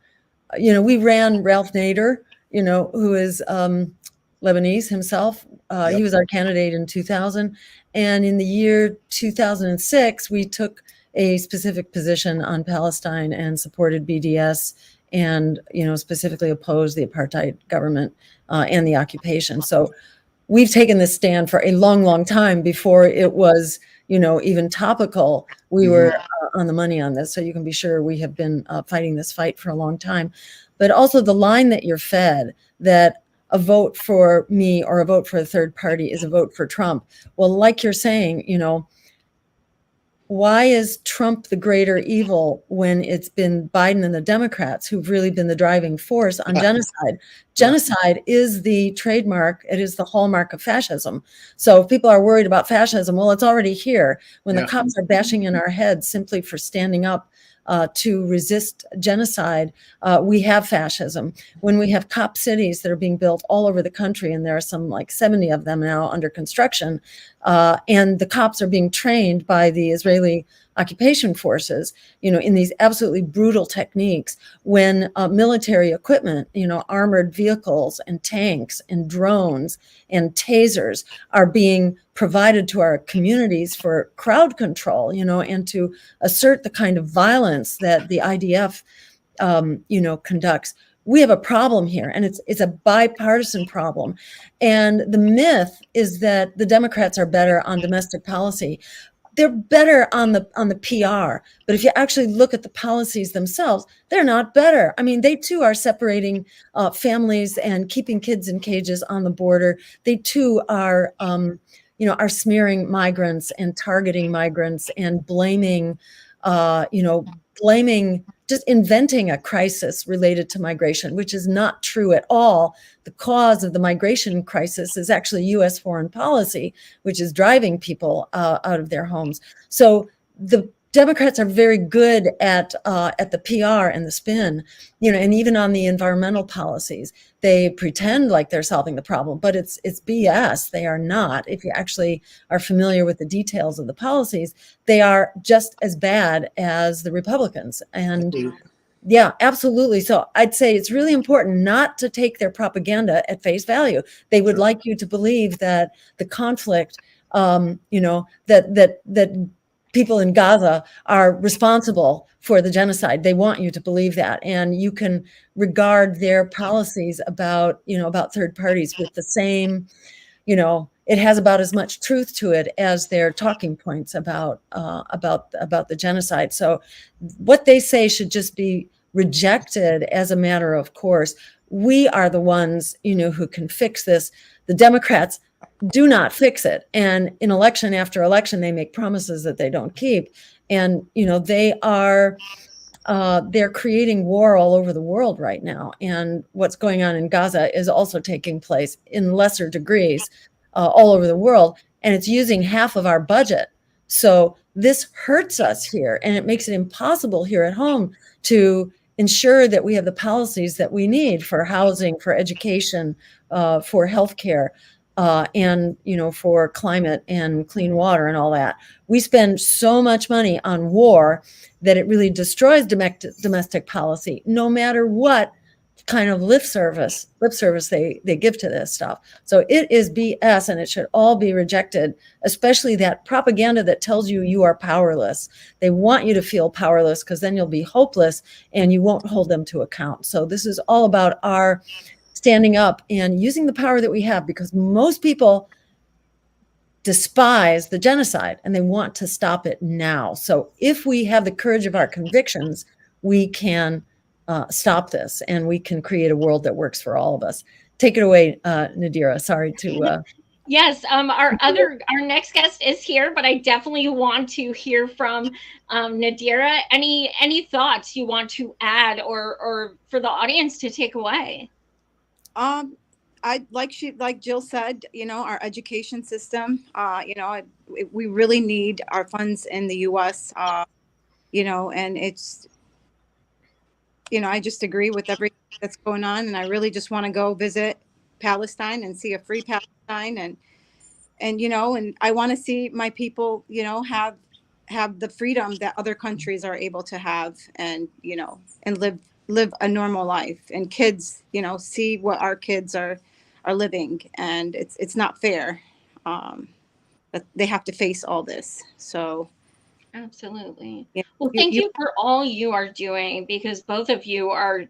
We ran Ralph Nader, who is Lebanese himself. He was our candidate in 2000. And in the year 2006, we took a specific position on Palestine and supported BDS and, specifically opposed the apartheid government and the occupation. So we've taken this stand for a long, long time before it was, even topical. We were on the money on this. So you can be sure we have been fighting this fight for a long time. But also the line that you're fed that a vote for me or a vote for a third party is a vote for Trump. Well, like you're saying, why is Trump the greater evil when it's been Biden and the Democrats who've really been the driving force on genocide? Genocide is the trademark. It is the hallmark of fascism. So if people are worried about fascism, well, it's already here. When the cops are bashing in our heads simply for standing up to resist genocide, we have fascism. When we have cop cities that are being built all over the country, and there are some like 70 of them now under construction, and the cops are being trained by the Israeli occupation forces, in these absolutely brutal techniques, when military equipment, armored vehicles and tanks and drones and tasers are being provided to our communities for crowd control, and to assert the kind of violence that the IDF, conducts. We have a problem here, and it's a bipartisan problem. And the myth is that the Democrats are better on domestic policy. They're better on the PR, but if you actually look at the policies themselves, they're not better. I mean, they too are separating families and keeping kids in cages on the border. They too are, are smearing migrants and targeting migrants and blaming, just inventing a crisis related to migration, which is not true at all. The cause of the migration crisis is actually U.S. foreign policy, which is driving people out of their homes. So the Democrats are very good at the PR and the spin, and even on the environmental policies, they pretend like they're solving the problem, but it's BS. They are not. If you actually are familiar with the details of the policies, they are just as bad as the Republicans. And yeah, absolutely. So I'd say it's really important not to take their propaganda at face value. They would like you to believe that the conflict, that people in Gaza are responsible for the genocide. They want you to believe that. And you can regard their policies about third parties with the same, it has about as much truth to it as their talking points about the genocide. So what they say should just be rejected as a matter of course. We are the ones, who can fix this. The Democrats do not fix it. And in election after election, they make promises that they don't keep. And, they're creating war all over the world right now. And what's going on in Gaza is also taking place in lesser degrees all over the world. And it's using half of our budget. So this hurts us here, and it makes it impossible here at home to ensure that we have the policies that we need for housing, for education, for healthcare, and for climate and clean water and all that. We spend so much money on war that it really destroys domestic policy, no matter what kind of lip service they give to this stuff. So it is BS, and it should all be rejected, especially that propaganda that tells you you are powerless. They want you to feel powerless because then you'll be hopeless and you won't hold them to account. So this is all about our standing up and using the power that we have, because most people despise the genocide and they want to stop it now. So if we have the courage of our convictions, we can stop this, and we can create a world that works for all of us. Take it away, Nadera. Sorry to. Yes, our next guest is here, but I definitely want to hear from Nadera. Any thoughts you want to add, or for the audience to take away? I like Jill said, our education system, we really need our funds in the U.S., and it's, I just agree with everything that's going on, and I really just want to go visit Palestine and see a free Palestine, and I want to see my people, have the freedom that other countries are able to have, and and live a normal life, and kids, see what our kids are living, and it's not fair that they have to face all this. So absolutely. Yeah. Well, thank you for all you are doing, because both of you are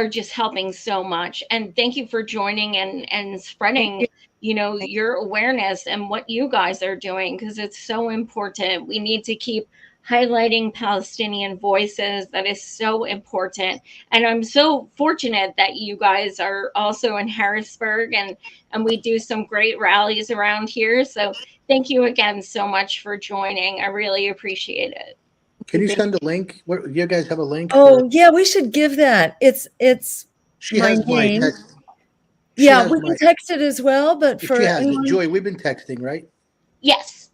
just helping so much, and thank you for joining and spreading your awareness and what you guys are doing, because it's so important. We need to keep highlighting Palestinian voices. That is so important. And I'm so fortunate that you guys are also in Harrisburg, and we do some great rallies around here. So thank you again so much for joining. I really appreciate it. Can you send a link? Do you guys have a link? Yeah, we should give that. It's she my has name. my text. Yeah, we can text it as well, but for she has anyone... it. Joy, we've been texting, right? Yes.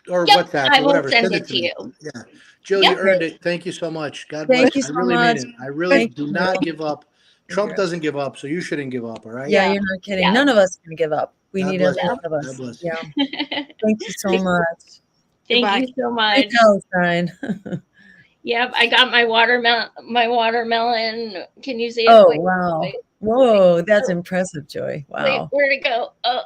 Or yep, WhatsApp I or will whatever. send it it to you. Yeah. Jill, you earned it. Thank you so much. God bless. Thank you so I really much. mean it. I really do not give up. Trump doesn't give up, so you shouldn't give up, all right? Yeah, you're not kidding. Yeah. None of us can give up. We God need bless every you. one of us. God bless. Yeah. Thank you so much. Thank Goodbye. you so much. Free Palestine. Yep, I got my watermelon. Can you see it? Oh, Wait, wow. wait. Whoa, that's impressive, Joy. Wait, Wow. where'd it go? Oh.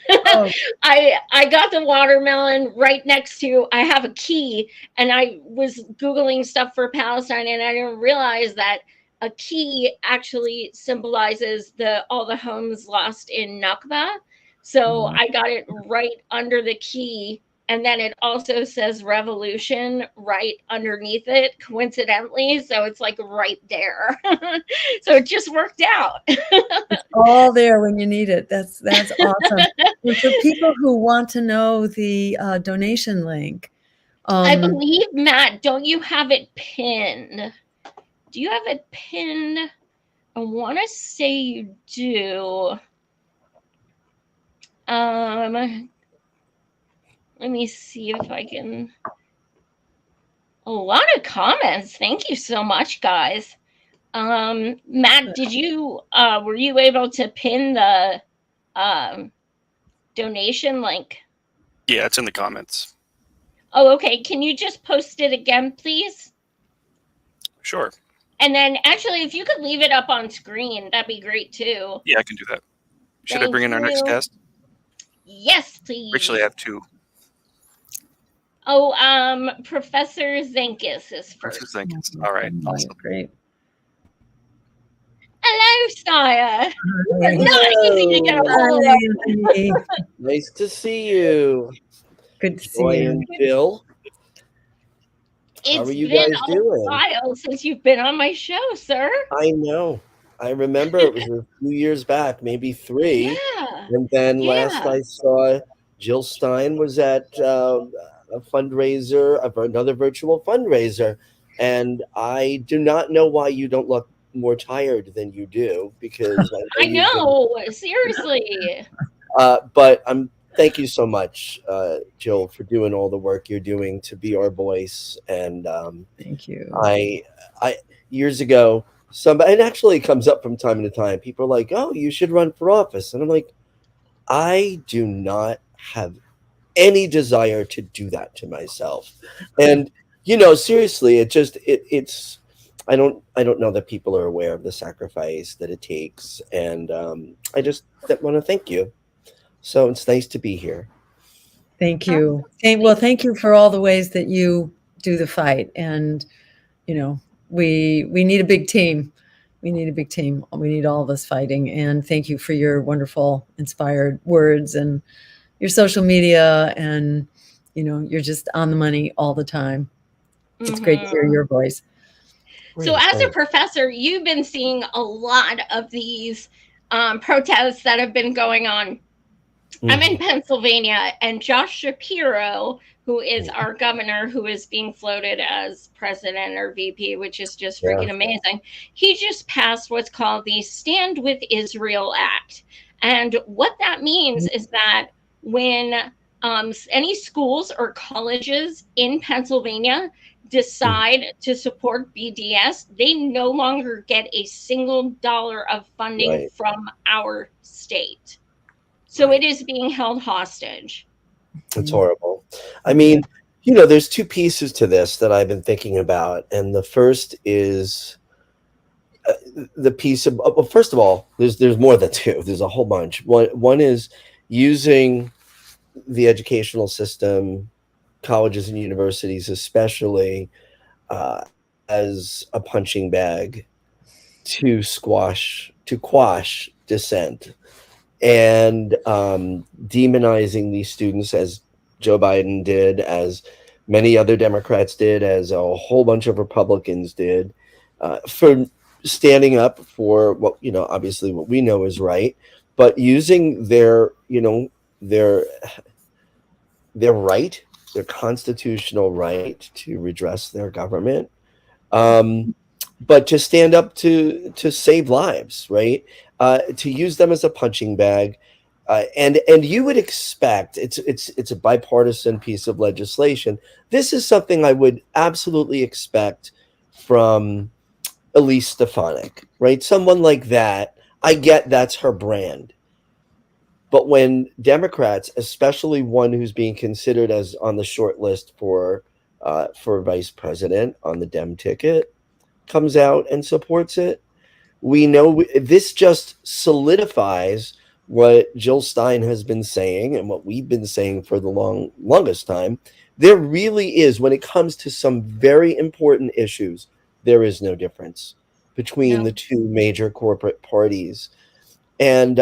Oh. I got the watermelon right next to, I have a key, and I was Googling stuff for Palestine, and I didn't realize that a key actually symbolizes all the homes lost in Nakba. So I got it right under the key. And then it also says revolution right underneath it, coincidentally. So it's like right there. So it just worked out. It's all there when you need it. That's awesome. And for people who want to know the donation link. I believe, Matt, don't you have it pinned? Do you have it pinned? I want to say you do. Let me see if I can. A lot of comments. Thank you so much, guys. Matt, did you were you able to pin the donation link? Yeah, it's in the comments. Oh, okay. Can you just post it again, please? Sure. And then actually, if you could leave it up on screen, that'd be great too. Yeah, I can do that. Should Thank I bring in our next you. guest? Yes, please. Actually, I have two. Oh, Professor Zenkus is first. Professor Zenkus. All right, awesome. Great. Hello, Saya. It's not easy to get a hold of. Hi. Nice to see you. Good to see Joy you. and Bill. How It's are you been guys a doing? while since you've been on my show, sir. I know. I remember it was a few years back, maybe 3. Yeah. And then last Yeah. I saw, Jill Stein was at a fundraiser, another virtual fundraiser. And I do not know why you don't look more tired than you do, because I know I you've been. know. Seriously. But thank you so much, Jill, for doing all the work you're doing to be our voice. And Thank you. I years ago, somebody, it actually comes up from time to time. People are like, "Oh, you should run for office," and I'm like, I do not have any desire to do that to myself. And seriously, it's I don't know that people are aware of the sacrifice that it takes, and I just want to thank you. So it's nice to be here. Thank you. Well, thank you for all the ways that you do the fight. And, we need a big team. We need a big team. We need all of us fighting. And thank you for your wonderful, inspired words and your social media. And, you're just on the money all the time. It's great to hear your voice. So as a professor, you've been seeing a lot of these protests that have been going on. I'm in Pennsylvania, and Josh Shapiro, who is our governor, who is being floated as president or VP, which is just freaking amazing. He just passed what's called the Stand with Israel Act. And what that means is that when any schools or colleges in Pennsylvania decide to support BDS, they no longer get a single dollar of funding from our state. So it is being held hostage. It's horrible. I mean, there's 2 pieces to this that I've been thinking about. And the first is the piece of, well, first of all, there's more than 2. There's a whole bunch. One is using the educational system, colleges and universities especially, as a punching bag to quash dissent, and demonizing these students, as Joe Biden did, as many other Democrats did, as a whole bunch of Republicans did, for standing up for what, obviously what we know is right, but using their right, their constitutional right to redress their government, but to stand up to save lives, right? To use them as a punching bag, and you would expect it's a bipartisan piece of legislation. This is something I would absolutely expect from Elise Stefanik, right? Someone like that. I get that's her brand. But when Democrats, especially one who's being considered as on the short list for vice president on the Dem ticket, comes out and supports it, we know this just solidifies what Jill Stein has been saying and what we've been saying for the longest time. There really is, when it comes to some very important issues, there is no difference between the 2 major corporate parties. And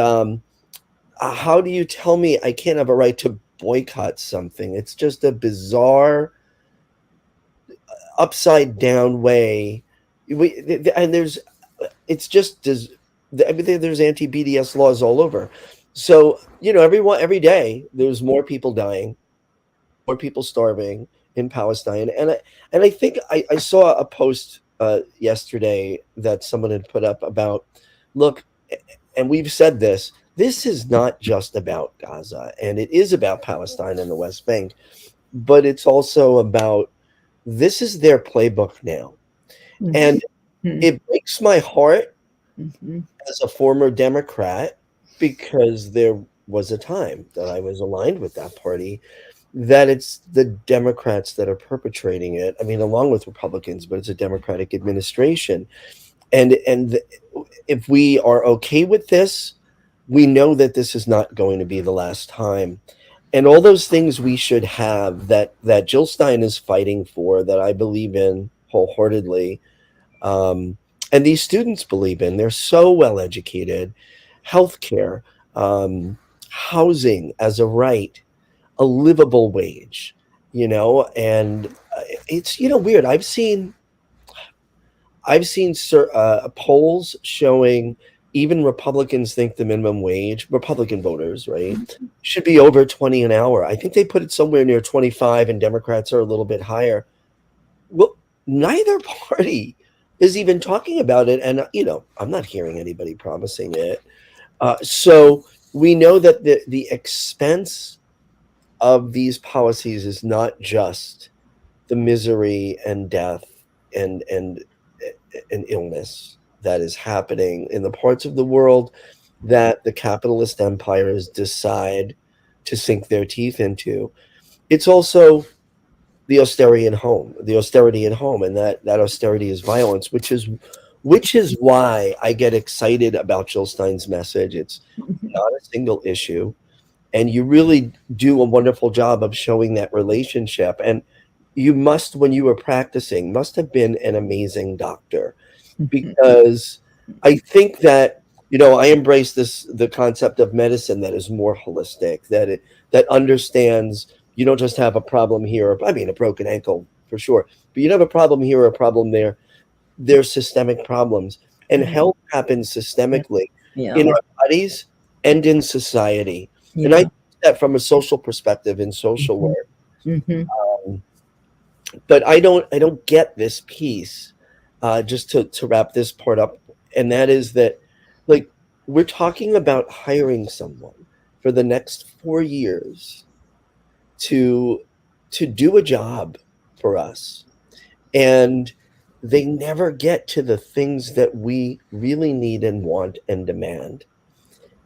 how do you tell me I can't have a right to boycott something? It's just a bizarre, upside down way. There's anti-BDS laws all over. So, every day there's more people dying, more people starving in Palestine. And I think I saw a post yesterday that someone had put up about, look, and we've said this is not just about Gaza, and it is about Palestine and the West Bank, but it's also about, this is their playbook now. And it breaks my heart as a former Democrat, because there was a time that I was aligned with that party, that it's the Democrats that are perpetrating it. I mean, along with Republicans, but it's a Democratic administration. And if we are okay with this, we know that this is not going to be the last time. And all those things we should have that Jill Stein is fighting for, that I believe in wholeheartedly, and these students believe in. They're so well educated. Healthcare, housing as a right, a livable wage, and it's weird. I've seen polls showing even Republicans think the minimum wage, Republican voters, right, should be over 20 an hour. I think they put it somewhere near 25, and Democrats are a little bit higher. Well, neither party is even talking about it, and I'm not hearing anybody promising it. So we know that the expense of these policies is not just the misery and death and illness that is happening in the parts of the world that the capitalist empires decide to sink their teeth into. It's also the austerity at home, and that austerity is violence, which is why I get excited about Jill Stein's message. It's not a single issue, and you really do a wonderful job of showing that relationship. And you must, when you were practicing, must have been an amazing doctor, because I think that I embrace the concept of medicine that is more holistic, that understands you don't just have a problem here. I mean, a broken ankle for sure, but you don't have a problem here or a problem there. There's systemic problems, and health happens systemically in our bodies and in society. And I do that from a social perspective in social work. But I don't get this piece. Just to wrap this part up, and that is that, like, we're talking about hiring someone for the next 4 years to do a job for us, and they never get to the things that we really need and want and demand.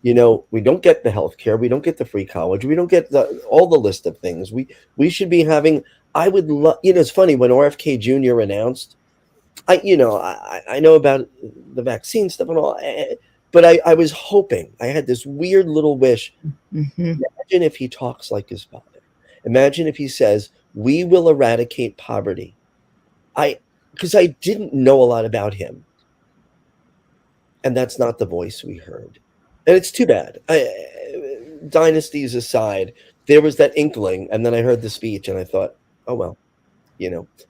We don't get the health care, we don't get the free college, we don't get all the list of things we should be having. I would love, it's funny, when RFK Jr. announced, I know about the vaccine stuff and all, but I was hoping, I had this weird little wish. Imagine if he talks like his father. Imagine if he says, we will eradicate poverty. Because I didn't know a lot about him. And that's not the voice we heard. And it's too bad. Dynasties aside, there was that inkling, and then I heard the speech and I thought, oh, well,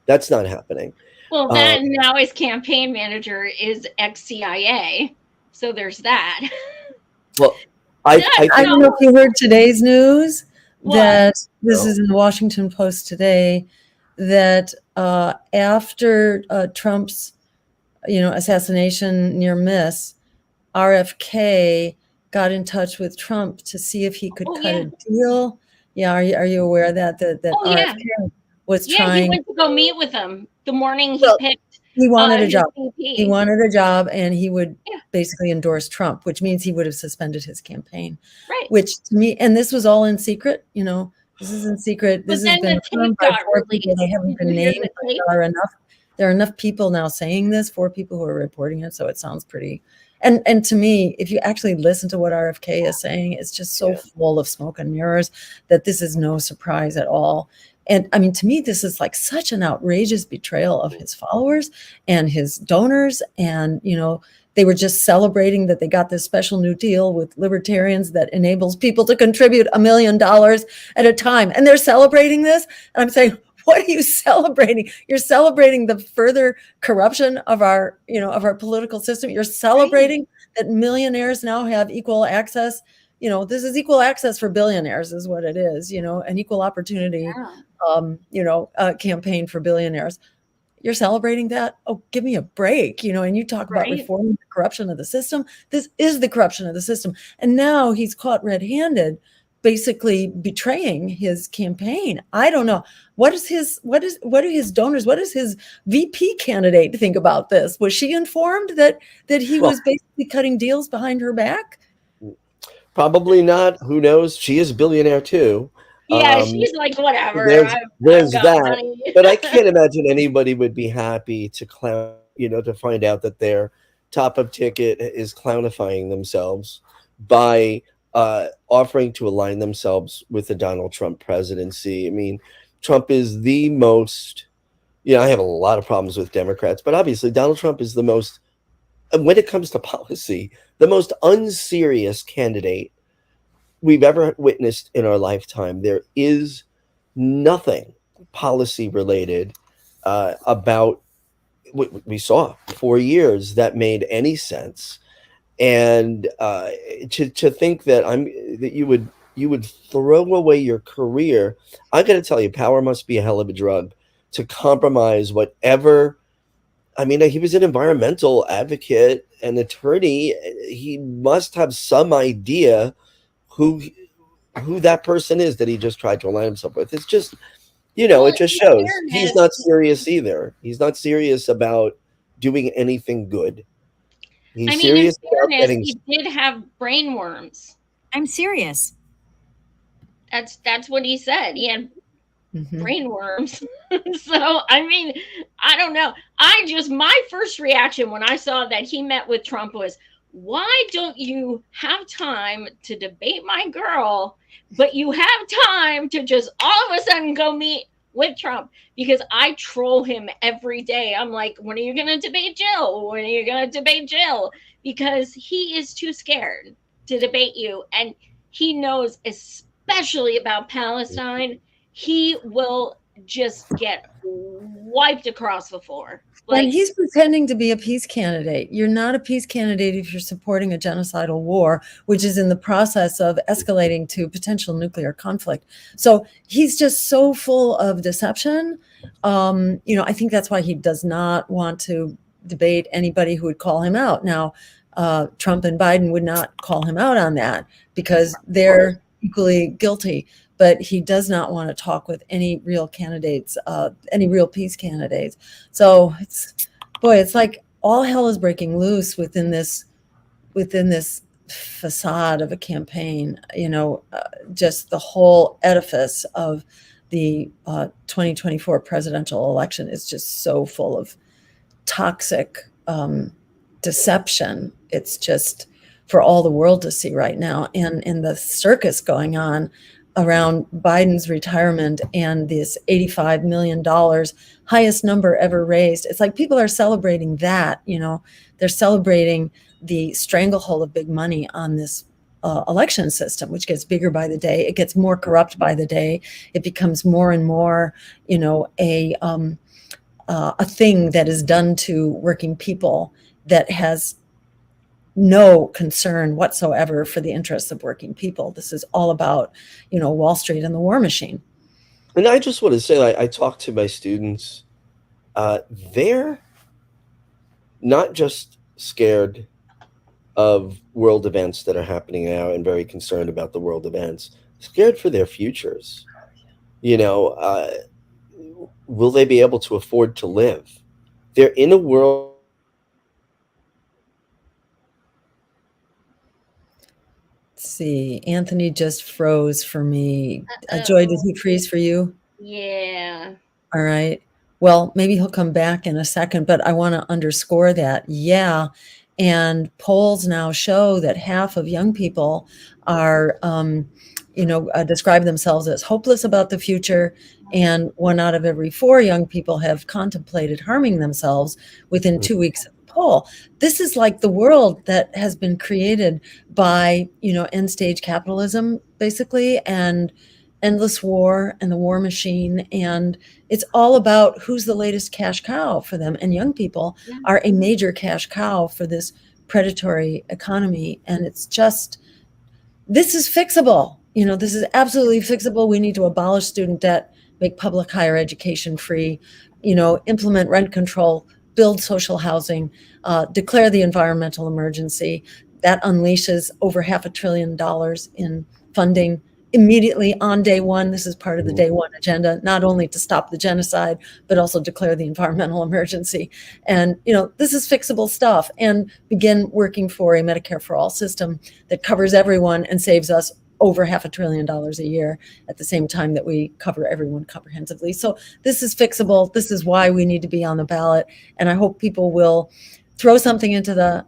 that's not happening. Well, then now his campaign manager is ex-CIA. So there's that. Well, I don't know if you heard today's news. That this is in the Washington Post today, that after Trump's assassination near miss, RFK got in touch with Trump to see if he could cut a deal. Yeah, are you aware of that RFK was trying? He went to go meet with him the morning he picked. He wanted a job. He wanted a job, and he would basically endorse Trump, which means he would have suspended his campaign. Right. Which to me, and this was all in secret. This is in secret. This has been confirmed by 4 people. They haven't been named. There are enough people now saying this. 4 people who are reporting it, so it sounds pretty. And to me, if you actually listen to what RFK is saying, it's just so full of smoke and mirrors that this is no surprise at all. And I mean, to me, this is like such an outrageous betrayal of his followers and his donors. And, they were just celebrating that they got this special new deal with libertarians that enables people to contribute $1 million at a time. And they're celebrating this. And I'm saying, what are you celebrating? You're celebrating the further corruption of our political system. You're celebrating that millionaires now have equal access. This is equal access for billionaires is what it is, an equal opportunity, campaign for billionaires. You're celebrating that? Oh, give me a break, and you talk about reforming the corruption of the system. This is the corruption of the system. And now he's caught red-handed, basically betraying his campaign. I don't know. What do his donors, what does his VP candidate think about this? Was she informed that he was basically cutting deals behind her back? Probably not. Who knows? She is a billionaire too. Yeah, she's like, whatever. There's that. But I can't imagine anybody would be happy to clown, to find out that their top of ticket is clownifying themselves by offering to align themselves with the Donald Trump presidency. I mean, Trump is the most, I have a lot of problems with Democrats, but obviously Donald Trump is the most, when it comes to policy, the most unserious candidate we've ever witnessed in our lifetime. There is nothing policy related about what we saw 4 years that made any sense. And to think that you would throw away your career. I got to tell you, power must be a hell of a drug to compromise whatever. I mean, he was an environmental advocate, an attorney. He must have some idea who that person is that he just tried to align himself with. It's just, it just shows he's not serious either. He's not serious about doing anything good. He's serious about getting. He did have brain worms. I'm serious. That's what he said. He had brain worms. So, I mean, I don't know. My first reaction when I saw that he met with Trump was, why don't you have time to debate my girl, but you have time to just all of a sudden go meet with Trump? Because I troll him every day. I'm like, when are you going to debate Jill? When are you going to debate Jill? Because he is too scared to debate you. And he knows, especially about Palestine, he will just get wiped across the floor. Like, and he's pretending to be a peace candidate. You're not a peace candidate if you're supporting a genocidal war, which is in the process of escalating to potential nuclear conflict. So he's just so full of deception. I think that's why he does not want to debate anybody who would call him out. Now, Trump and Biden would not call him out on that because they're equally guilty. But he does not want to talk with any real candidates, any real peace candidates. So it's like all hell is breaking loose within this facade of a campaign. Just the whole edifice of the 2024 presidential election is just so full of toxic deception. It's just for all the world to see right now, and the circus going on around Biden's retirement and this $85 million, highest number ever raised. It's like people are celebrating that, they're celebrating the stranglehold of big money on this election system, which gets bigger by the day. It gets more corrupt by the day. It becomes more and more, a thing that is done to working people that has no concern whatsoever for the interests of working people. This is all about, Wall Street and the war machine. And I just want to say, I talk to my students. They're not just scared of world events that are happening now and very concerned about the world events, scared for their futures. Will they be able to afford to live? They're in a world. See, Anthony just froze for me. Joy, did he freeze for you? Yeah. All right. Well, maybe he'll come back in a second, but I want to underscore that. Yeah. And polls now show that half of young people are, describe themselves as hopeless about the future. And 1 out of every 4 young people have contemplated harming themselves within 2 weeks of the poll. This is like the world that has been created by, end stage capitalism, basically, and endless war and the war machine. And it's all about who's the latest cash cow for them. And young people are a major cash cow for this predatory economy. And it's just, this is fixable. This is absolutely fixable. We need to abolish student debt, make public higher education free, implement rent control, build social housing, declare the environmental emergency. That unleashes over $500 billion in funding immediately on day one. This is part of the day one agenda, not only to stop the genocide, but also declare the environmental emergency. And, this is fixable stuff, and begin working for a Medicare for all system that covers everyone and saves us over $500 billion a year at the same time that we cover everyone comprehensively. So this is fixable. This is why we need to be on the ballot. And I hope people will throw something into the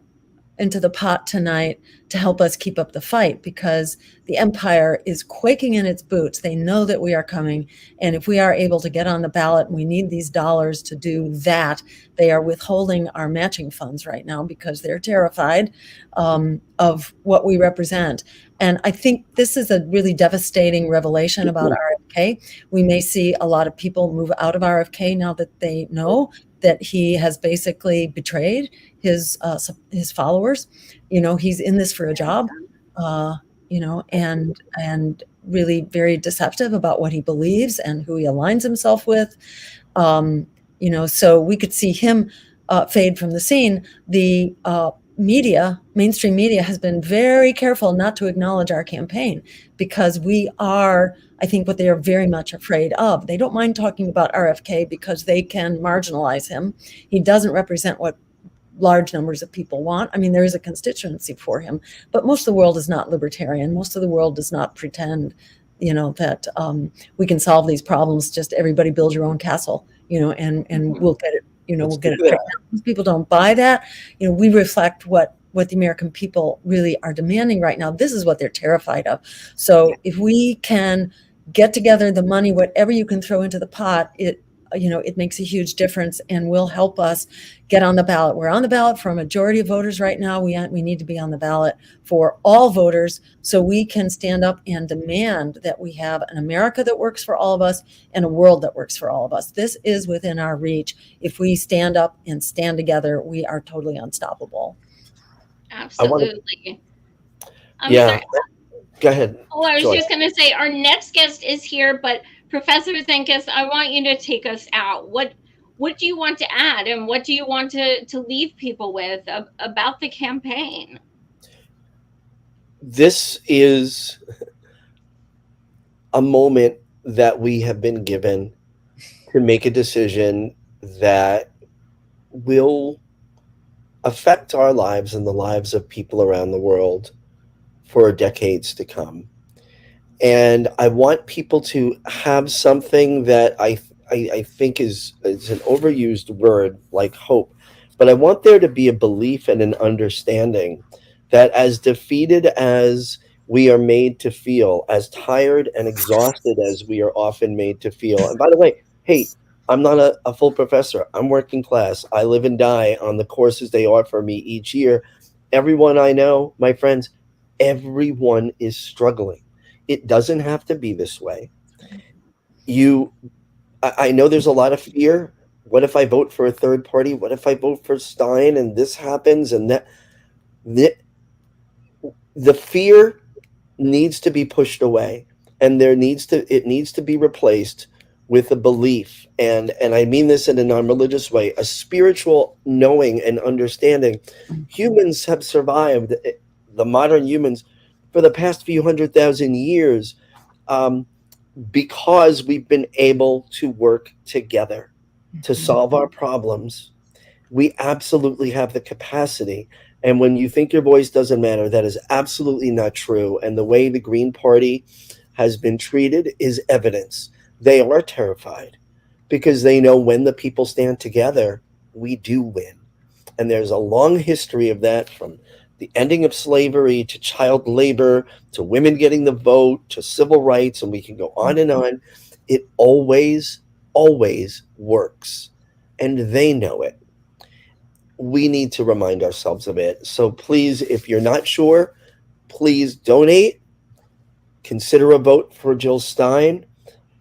pot tonight to help us keep up the fight, because the empire is quaking in its boots. They know that we are coming. And if we are able to get on the ballot, we need these dollars to do that. They are withholding our matching funds right now because they're terrified of what we represent. And I think this is a really devastating revelation about our RFK. We may see a lot of people move out of RFK now that they know that he has basically betrayed his followers. He's in this for a job, and really very deceptive about what he believes and who he aligns himself with. So we could see him fade from the scene. The mainstream media has been very careful not to acknowledge our campaign, because we are, I think, what they are very much afraid of. They don't mind talking about RFK because they can marginalize him. He doesn't represent what large numbers of people want. I mean, there is a constituency for him, but most of the world is not libertarian. Most of the world does not pretend, that we can solve these problems. Just everybody build your own castle, and we'll get it. We'll get it figured out. Most people don't buy that. We reflect what the American people really are demanding right now. This is what they're terrified of. So if we can get together the money, whatever you can throw into the pot, it makes a huge difference and will help us get on the ballot. We're on the ballot for a majority of voters right now. We need to be on the ballot for all voters, so we can stand up and demand that we have an America that works for all of us and a world that works for all of us. This is within our reach. If we stand up and stand together, we are totally unstoppable. Absolutely. Sorry. Go ahead. Oh, I was Joy. just going to say our next guest is here, but Professor Zenkus, I want you to take us out. What do you want to add, and what do you want to leave people with about the campaign? This is a moment that we have been given to make a decision that will affect our lives and the lives of people around the world for decades to come. And I want people to have something that I think is an overused word, like hope. But I want there to be a belief and an understanding that as defeated as we are made to feel, as tired and exhausted as we are often made to feel. And by the way, hey, I'm not a full professor. I'm working class. I live and die on the courses they offer me each year. Everyone I know, my friends, everyone is struggling. It doesn't have to be this way. I know there's a lot of fear. What if I vote for a third party? What if I vote for Stein and this happens and that? The fear needs to be pushed away, and it needs to be replaced with a belief. And I mean this in a non-religious way, a spiritual knowing and understanding. Humans have survived, the modern humans, for the past few 100,000 years, because we've been able to work together to solve our problems. We absolutely have the capacity. And when you think your voice doesn't matter, that is absolutely not true. And the way the Green Party has been treated is evidence. They are terrified because they know when the people stand together, we do win. And there's a long history of that, from the ending of slavery to child labor to women getting the vote to civil rights, and we can go on and on. It always works, and they know it. We need to remind ourselves of it. So please, if you're not sure, please donate, consider a vote for Jill Stein,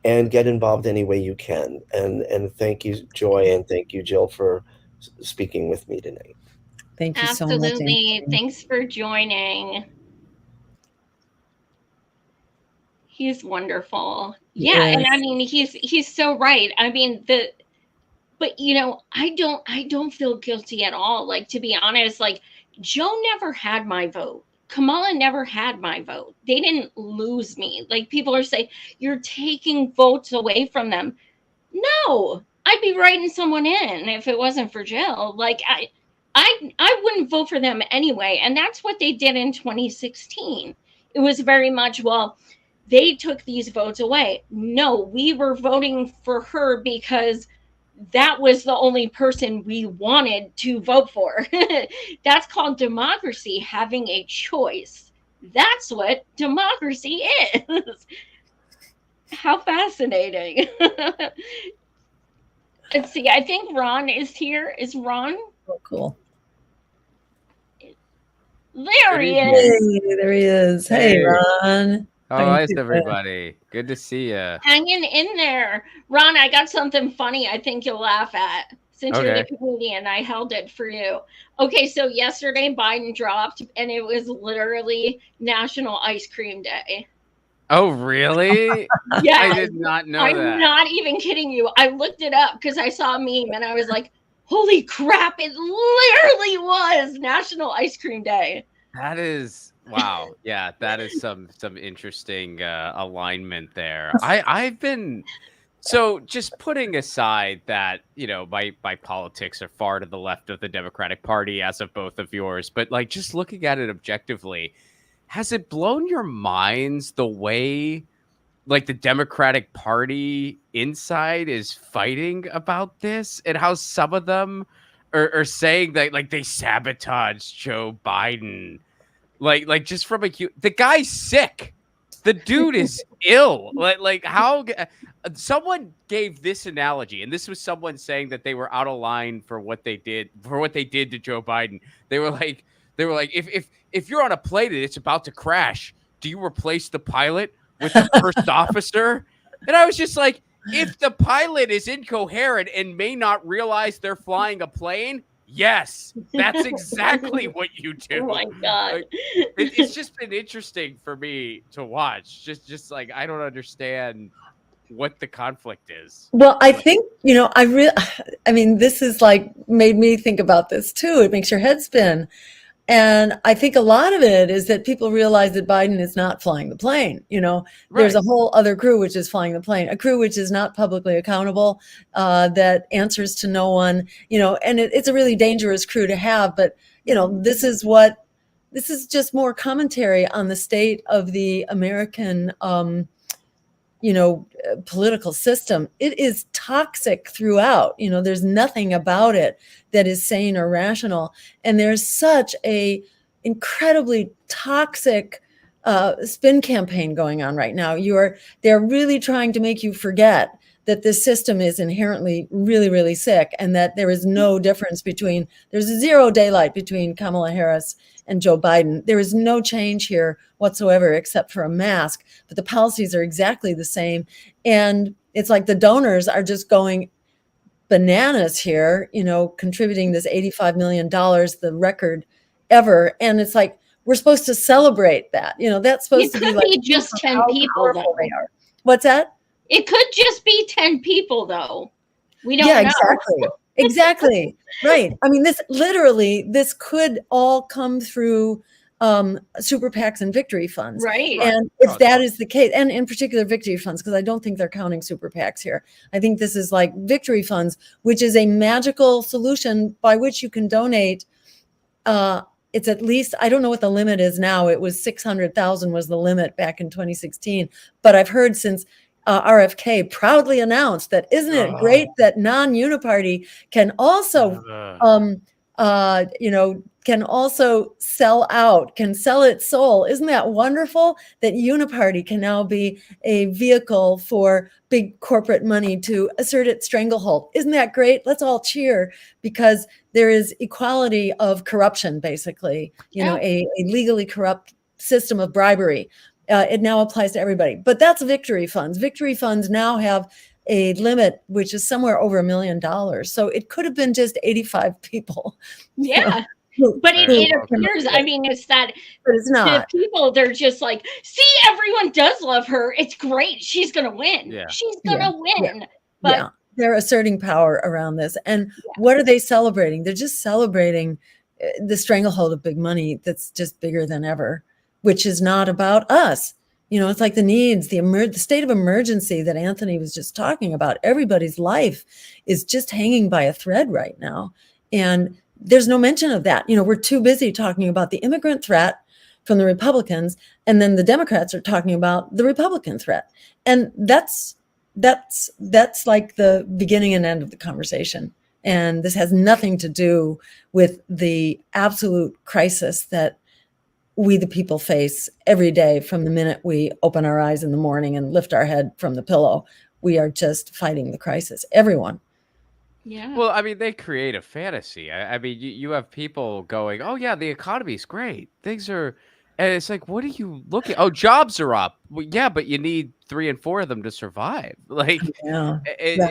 and get involved any way you can. And thank you, Joy, and thank you, Jill, for speaking with me tonight. Thank you so much. Absolutely. Thanks for joining. He's wonderful. Yeah, and I mean he's so right. I mean but I don't feel guilty at all. Like, to be honest, like, Joe never had my vote. Kamala never had my vote. They didn't lose me. Like, people are saying you're taking votes away from them. No, I'd be writing someone in if it wasn't for Jill. Like, I wouldn't vote for them anyway. And that's what they did in 2016. It was very much, well, they took these votes away. No, we were voting for her because that was the only person we wanted to vote for. That's called democracy, having a choice. That's what democracy is. How fascinating. Let's see. I think Ron is here. Is Ron? Oh, cool. There he is. Hey, there he is. Hey, Ron. Thank is you, Ben. everybody? Good to see you. Hanging in there. Ron, I got something funny I think you'll laugh at. Since you're the Okay. comedian, I held it for you. Okay, so yesterday Biden dropped, and it was literally National Ice Cream Day. Oh, really? Yeah, I did not know I'm that. not even kidding you. I looked it up because I saw a meme, and I was like, holy crap, it literally was National Ice Cream Day. That is wow. Yeah, that is some interesting alignment there. I've been so just putting aside that, my politics are far to the left of the Democratic Party, as of both of yours, but like just looking at it objectively, has it blown your minds the way like the Democratic Party inside is fighting about this, and how some of them are saying that like they sabotaged Joe Biden, like just from the guy's sick, the dude is ill, like how someone gave this analogy, and this was someone saying that they were out of line for what they did to Joe Biden. They were like if you're on a plane and it's about to crash, do you replace the pilot with the first officer? And I was just like, if the pilot is incoherent and may not realize they're flying a plane, yes, that's exactly what you do. Oh my God. Like, it's just been interesting for me to watch. Just like, I don't understand what the conflict is. Well, I think, I mean, this is like made me think about this too. It makes your head spin. And I think a lot of it is that people realize that Biden is not flying the plane. There's a whole other crew which is flying the plane, a crew which is not publicly accountable, that answers to no one, and it's a really dangerous crew to have. But, this is just more commentary on the state of the American, political system. It is toxic throughout. There's nothing about it that is sane or rational. And there's such a incredibly toxic spin campaign going on right now. They're really trying to make you forget that this system is inherently really, really sick, and that there is no difference there's zero daylight between Kamala Harris and Joe Biden. There is no change here whatsoever except for a mask, but the policies are exactly the same. And it's like the donors are just going bananas here, contributing this $85 million, the record ever. And it's like, we're supposed to celebrate that. That's supposed to be like just 10 people. Though. They are. What's that? It could just be 10 people, though. We don't know. Exactly. Exactly. Right. I mean, this could all come through super PACs and victory funds. Right. And if that is the case, and in particular victory funds, because I don't think they're counting super PACs here. I think this is like victory funds, which is a magical solution by which you can donate. It's at least, I don't know what the limit is now. It was 600,000 was the limit back in 2016. But I've heard since RFK proudly announced that, isn't it great that non-uniparty can also, can also sell out, can sell its soul. Isn't that wonderful that uniparty can now be a vehicle for big corporate money to assert its stranglehold? Isn't that great? Let's all cheer, because there is equality of corruption, basically, a legally corrupt system of bribery. It now applies to everybody, but that's victory funds. Victory funds now have a limit, which is somewhere over $1 million. So it could have been just 85 people. Yeah. But it appears, I mean, it's that, but it's not. The people, they're just like, see, everyone does love her. It's great. She's going to win. Yeah. She's going to win. Yeah. But they're asserting power around this. And what are they celebrating? They're just celebrating the stranglehold of big money that's just bigger than ever, which is not about us. It's like the needs, the state of emergency that Anthony was just talking about. Everybody's life is just hanging by a thread right now. And there's no mention of that. We're too busy talking about the immigrant threat from the Republicans, and then the Democrats are talking about the Republican threat. And that's like the beginning and end of the conversation. And this has nothing to do with the absolute crisis that we, the people, face every day from the minute we open our eyes in the morning and lift our head from the pillow. We are just fighting the crisis. Everyone. Yeah. Well, I mean, they create a fantasy. I mean, you have people going, "Oh yeah, the economy's great. Things are And it's like, what are you looking? Oh, jobs are up. Well, yeah, but you need 3 and 4 of them to survive. Like, Yeah. Yeah.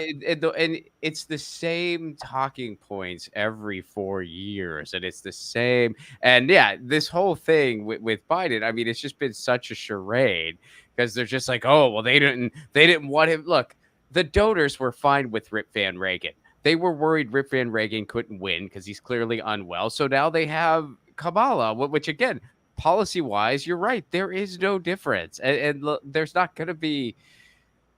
and it's the same talking points every 4 years, and it's the same. And yeah, this whole thing with Biden, I mean, it's just been such a charade because they're just like, oh, well, they didn't want him. Look, the donors were fine with Rip Van Reagan. They were worried Rip Van Reagan couldn't win because he's clearly unwell. So now they have Kamala, which again, policy wise, you're right. There is no difference. And look, there's not going to be,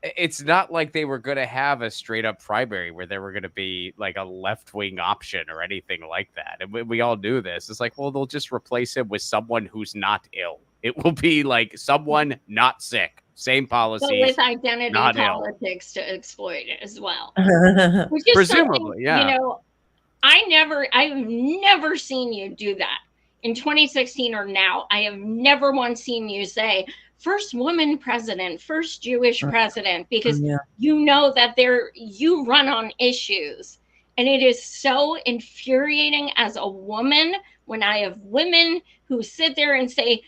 it's not like they were going to have a straight up primary where there were going to be like a left wing option or anything like that. And we all knew this. It's like, well, they'll just replace him with someone who's not ill. It will be like someone not sick. Same policies. So with identity not ill. politics to exploit it as well. Yeah. Which is Presumably, something, yeah. You know, I've never seen you do that in 2016 or now. I have never once seen you say first woman president, first Jewish president, because Yeah. you know that you run on issues. And it is so infuriating as a woman when I have women who sit there and say,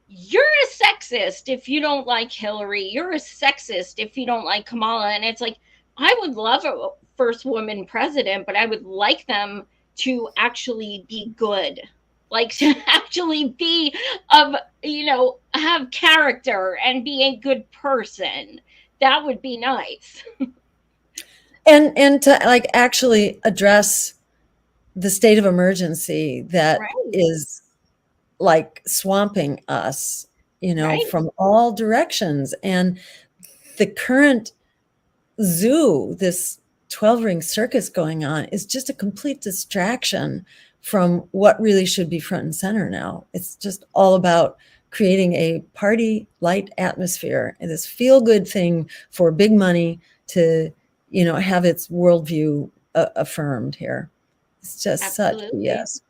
you're a sexist if you don't like Hillary. You're a sexist if you don't like Kamala. And it's like, I would love a first woman president, but I would like them to actually be good. Like to actually be have character and be a good person. That would be nice. And to like actually address the state of emergency that Right. is like swamping us, Right. from all directions. And the current zoo, this 12-ring circus going on, is just a complete distraction from what really should be front and center now. It's just all about creating a party light atmosphere and this feel good thing for big money to, have its worldview affirmed here. It's just Absolutely. such BS.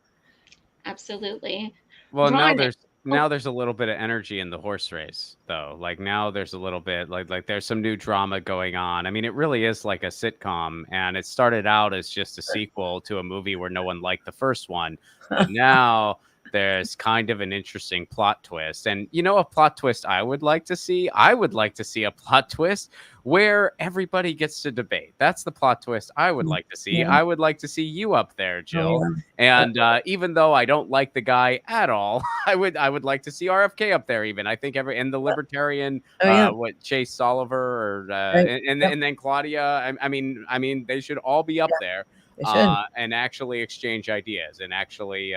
Absolutely. Well, Ron, now there's a little bit of energy in the horse race, though. Like now there's a little bit like there's some new drama going on. I mean, it really is like a sitcom, and it started out as just a sequel to a movie where no one liked the first one, but now there's kind of an interesting plot twist. And a plot twist I would like to see? I would like to see a plot twist where everybody gets to debate. That's the plot twist I would like to see. Yeah. I would like to see you up there, Jill. Oh, yeah. And even though I don't like the guy at all, I would like to see RFK up there even. I think and the libertarian, Chase Oliver, or Right. and then Claudia. I mean, they should all be up there They should. and actually exchange ideas and actually,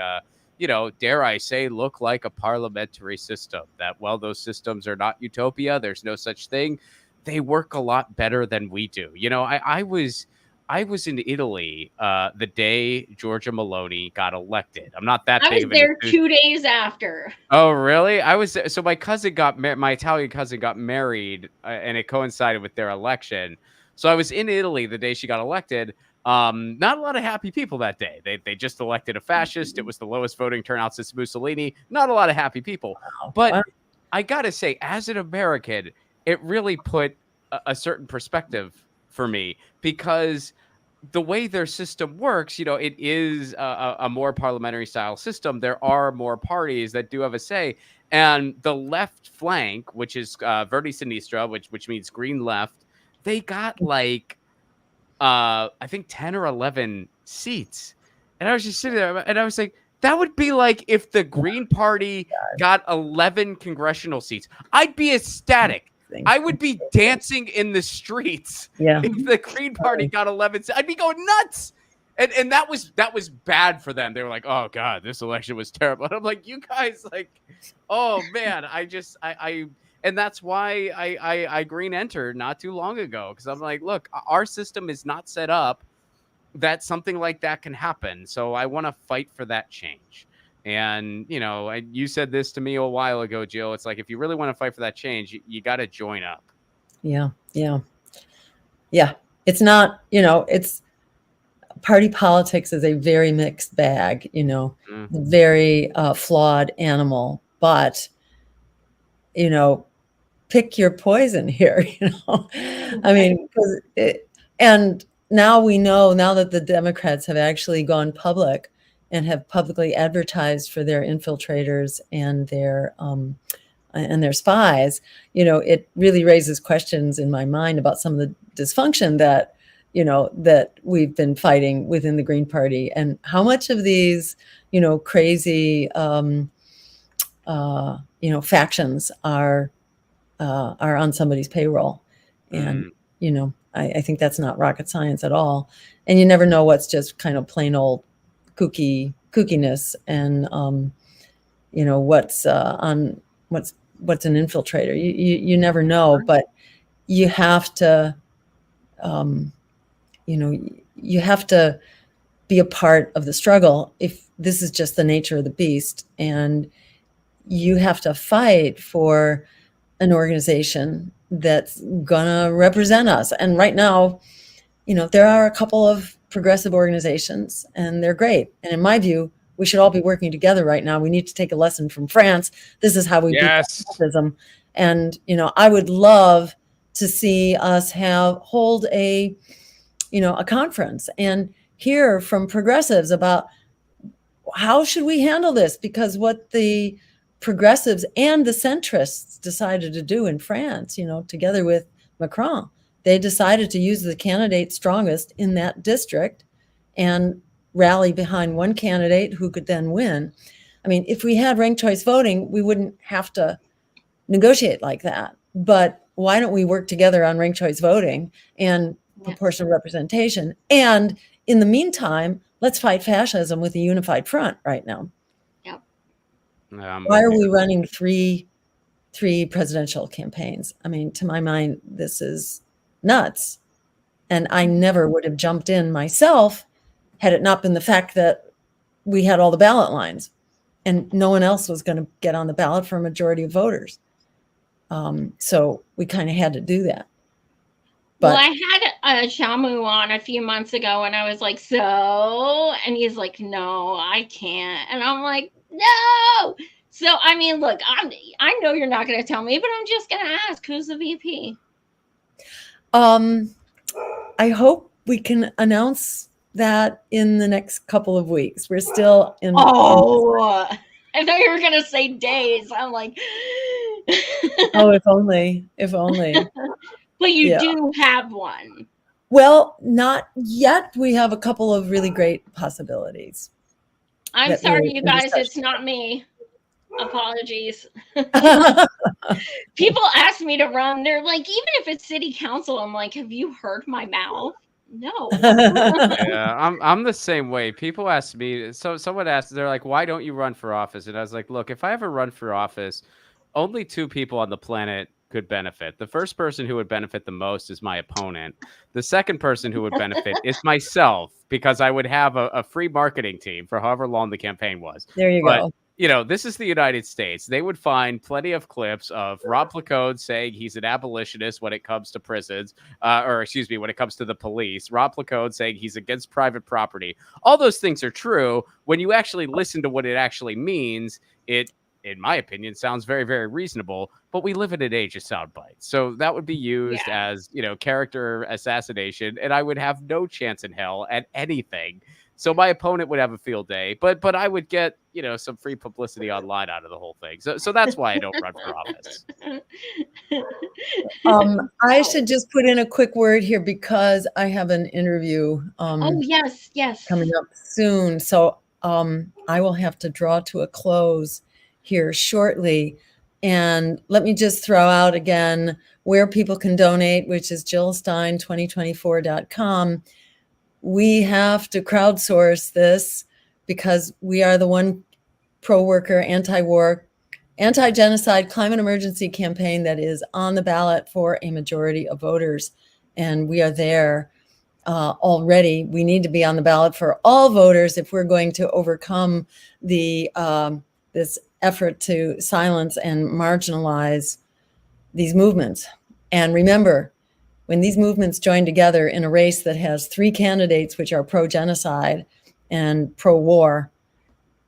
dare I say, look like a parliamentary system. That while those systems are not utopia, there's no such thing. They work a lot better than we do. I was in Italy the day Giorgia Meloni got elected. I'm not that I big was of an there enthusiast. 2 days after. Oh, really? I was so my cousin my Italian cousin got married, and it coincided with their election. So I was in Italy the day she got elected. Not a lot of happy people that day. They just elected a fascist. It was the lowest voting turnout since Mussolini. Not a lot of happy people. But Wow. I gotta say, as an American, it really put a certain perspective for me, because the way their system works, it is a more parliamentary style system. There are more parties that do have a say, and the left flank, which is Verdi Sinistra, which means green left, they got like I think 10 or 11 seats, and I was just sitting there and I was like, that would be like if the Green Party got 11 congressional seats. I'd be ecstatic. I would be dancing in the streets Yeah. if the Green Party got 11. I'd be going nuts. And that was bad for them. They were like, oh God, this election was terrible. And I'm like, you guys, like, oh man, and that's why I green entered not too long ago, because I'm like, look, our system is not set up that something like that can happen. So I want to fight for that change. And, you said this to me a while ago, Jill. It's like, if you really want to fight for that change, you got to join up. Yeah. Yeah. Yeah. It's not, it's party politics is a very mixed bag, very flawed animal, but, pick your poison here, I mean, and now we know, now that the Democrats have actually gone public and have publicly advertised for their infiltrators and their spies, it really raises questions in my mind about some of the dysfunction that that we've been fighting within the Green Party, and how much of these crazy factions are on somebody's payroll. And I think that's not rocket science at all. And you never know what's just kind of plain old kookiness, and what's an infiltrator. You never know, but you have to you have to be a part of the struggle if this is just the nature of the beast, and you have to fight for an organization that's gonna represent us. And right now, there are a couple of progressive organizations, and they're great. And in my view, we should all be working together right now. We need to take a lesson from France. This is how we beat fascism. And I would love to see us hold a conference and hear from progressives about how should we handle this, because what the progressives and the centrists decided to do in France, together with Macron, they decided to use the candidate strongest in that district and rally behind one candidate who could then win. I mean, if we had ranked choice voting, we wouldn't have to negotiate like that. But why don't we work together on ranked choice voting and proportional representation? And in the meantime, let's fight fascism with a unified front right now. Yep. Why are we running three presidential campaigns? I mean, to my mind, this is nuts. And I never would have jumped in myself had it not been the fact that we had all the ballot lines and no one else was going to get on the ballot for a majority of voters. So we kind of had to do that. But, well, I had Shamu on a few months ago, and I was like, so? And he's like, no, I can't. And I'm like, no. So, I mean, look, I know you're not going to tell me, but I'm just going to ask, who's the VP? I hope we can announce that in the next couple of weeks. We're still in. Oh, I thought you were going to say days. I'm like, oh, if only. But you do have one. Well, not yet. We have a couple of really great possibilities. I'm sorry, you guys. It's not me. Apologies. People ask me to run. They're like, even if it's city council, I'm like, have you heard my mouth? No. Yeah, I'm the same way. People ask me, so someone asked, they're like, why don't you run for office? And I was like, look, if I ever run for office, only two people on the planet could benefit. The first person who would benefit the most is my opponent. The second person who would benefit is myself, because I would have a free marketing team for however long the campaign was. There you go. This is the United States. They would find plenty of clips of Rob Placone saying he's an abolitionist when it comes to prisons, when it comes to the police. Rob Placone saying he's against private property. All those things are true. When you actually listen to what it actually means, it, in my opinion, sounds very, very reasonable. But we live in an age of sound bites. So that would be used as, character assassination, and I would have no chance in hell at anything. So my opponent would have a field day, but I would get, some free publicity online out of the whole thing. So that's why I don't run for office. I should just put in a quick word here because I have an interview. Yes. Coming up soon. So I will have to draw to a close here shortly. And let me just throw out again where people can donate, which is jillstein2024.com. We have to crowdsource this because we are the one pro-worker, anti-war, anti-genocide climate emergency campaign that is on the ballot for a majority of voters. And we are there already. We need to be on the ballot for all voters if we're going to overcome the this effort to silence and marginalize these movements. And remember, when these movements join together in a race that has three candidates, which are pro-genocide and pro-war,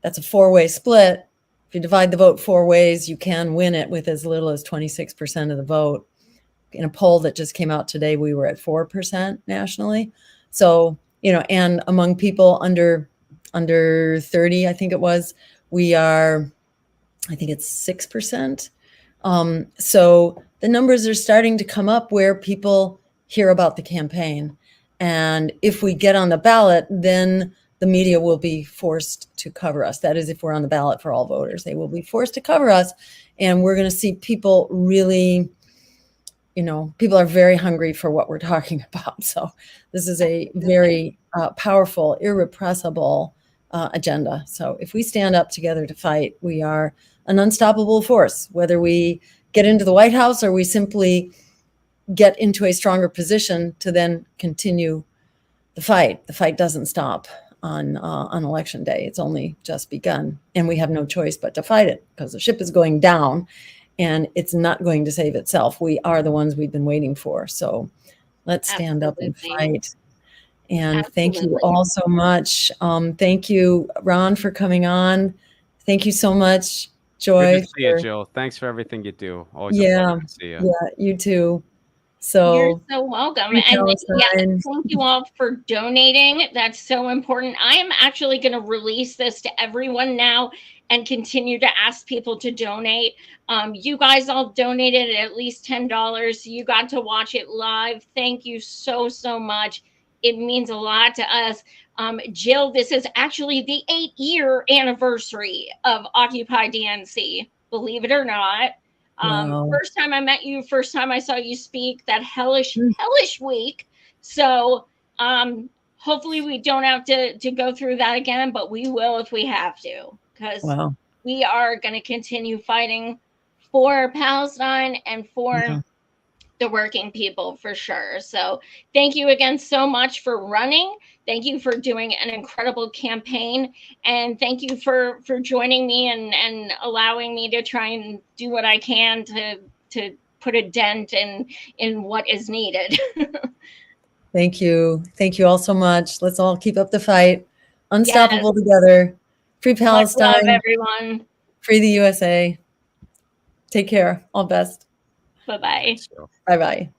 that's a four-way split. If you divide the vote four ways, you can win it with as little as 26% of the vote. In a poll that just came out today, we were at 4% nationally. So, and among people under under 30, I think it was. We are, I think it's 6%. So the numbers are starting to come up where people hear about the campaign. And if we get on the ballot, then the media will be forced to cover us. That is, if we're on the ballot for all voters, they will be forced to cover us. And we're going to see people really, people are very hungry for what we're talking about. So this is a very powerful, irrepressible agenda. So if we stand up together to fight, we are an unstoppable force, whether we get into the White House or we simply get into a stronger position to then continue the fight. The fight doesn't stop on election day. It's only just begun, and we have no choice but to fight it because the ship is going down and it's not going to save itself. We are the ones we've been waiting for. So let's stand up and fight. And thank you all so much. Thank you, Ron, for coming on. Thank you so much, Joy. Good to see you, Jill. Thanks for everything you do. Always a pleasure to see you. Yeah, you too. So you're so welcome. And thank you all for donating. That's so important. I am actually going to release this to everyone now and continue to ask people to donate. You guys all donated at least $10. You got to watch it live. Thank you so, so much. It means a lot to us. Jill, this is actually the 8-year anniversary of Occupy DNC, believe it or not. Wow. First time I met you, first time I saw you speak, that hellish week. So hopefully we don't have to go through that again, but we will if we have to, because we are going to continue fighting for Palestine and for the working people for sure. So thank you again so much for running. Thank you for doing an incredible campaign. And thank you for joining me and allowing me to try and do what I can to put a dent in what is needed. Thank you. Thank you all so much. Let's all keep up the fight. Unstoppable together. Free Palestine. Much love, everyone. Free the USA. Take care. All best. Bye-bye. Bye-bye.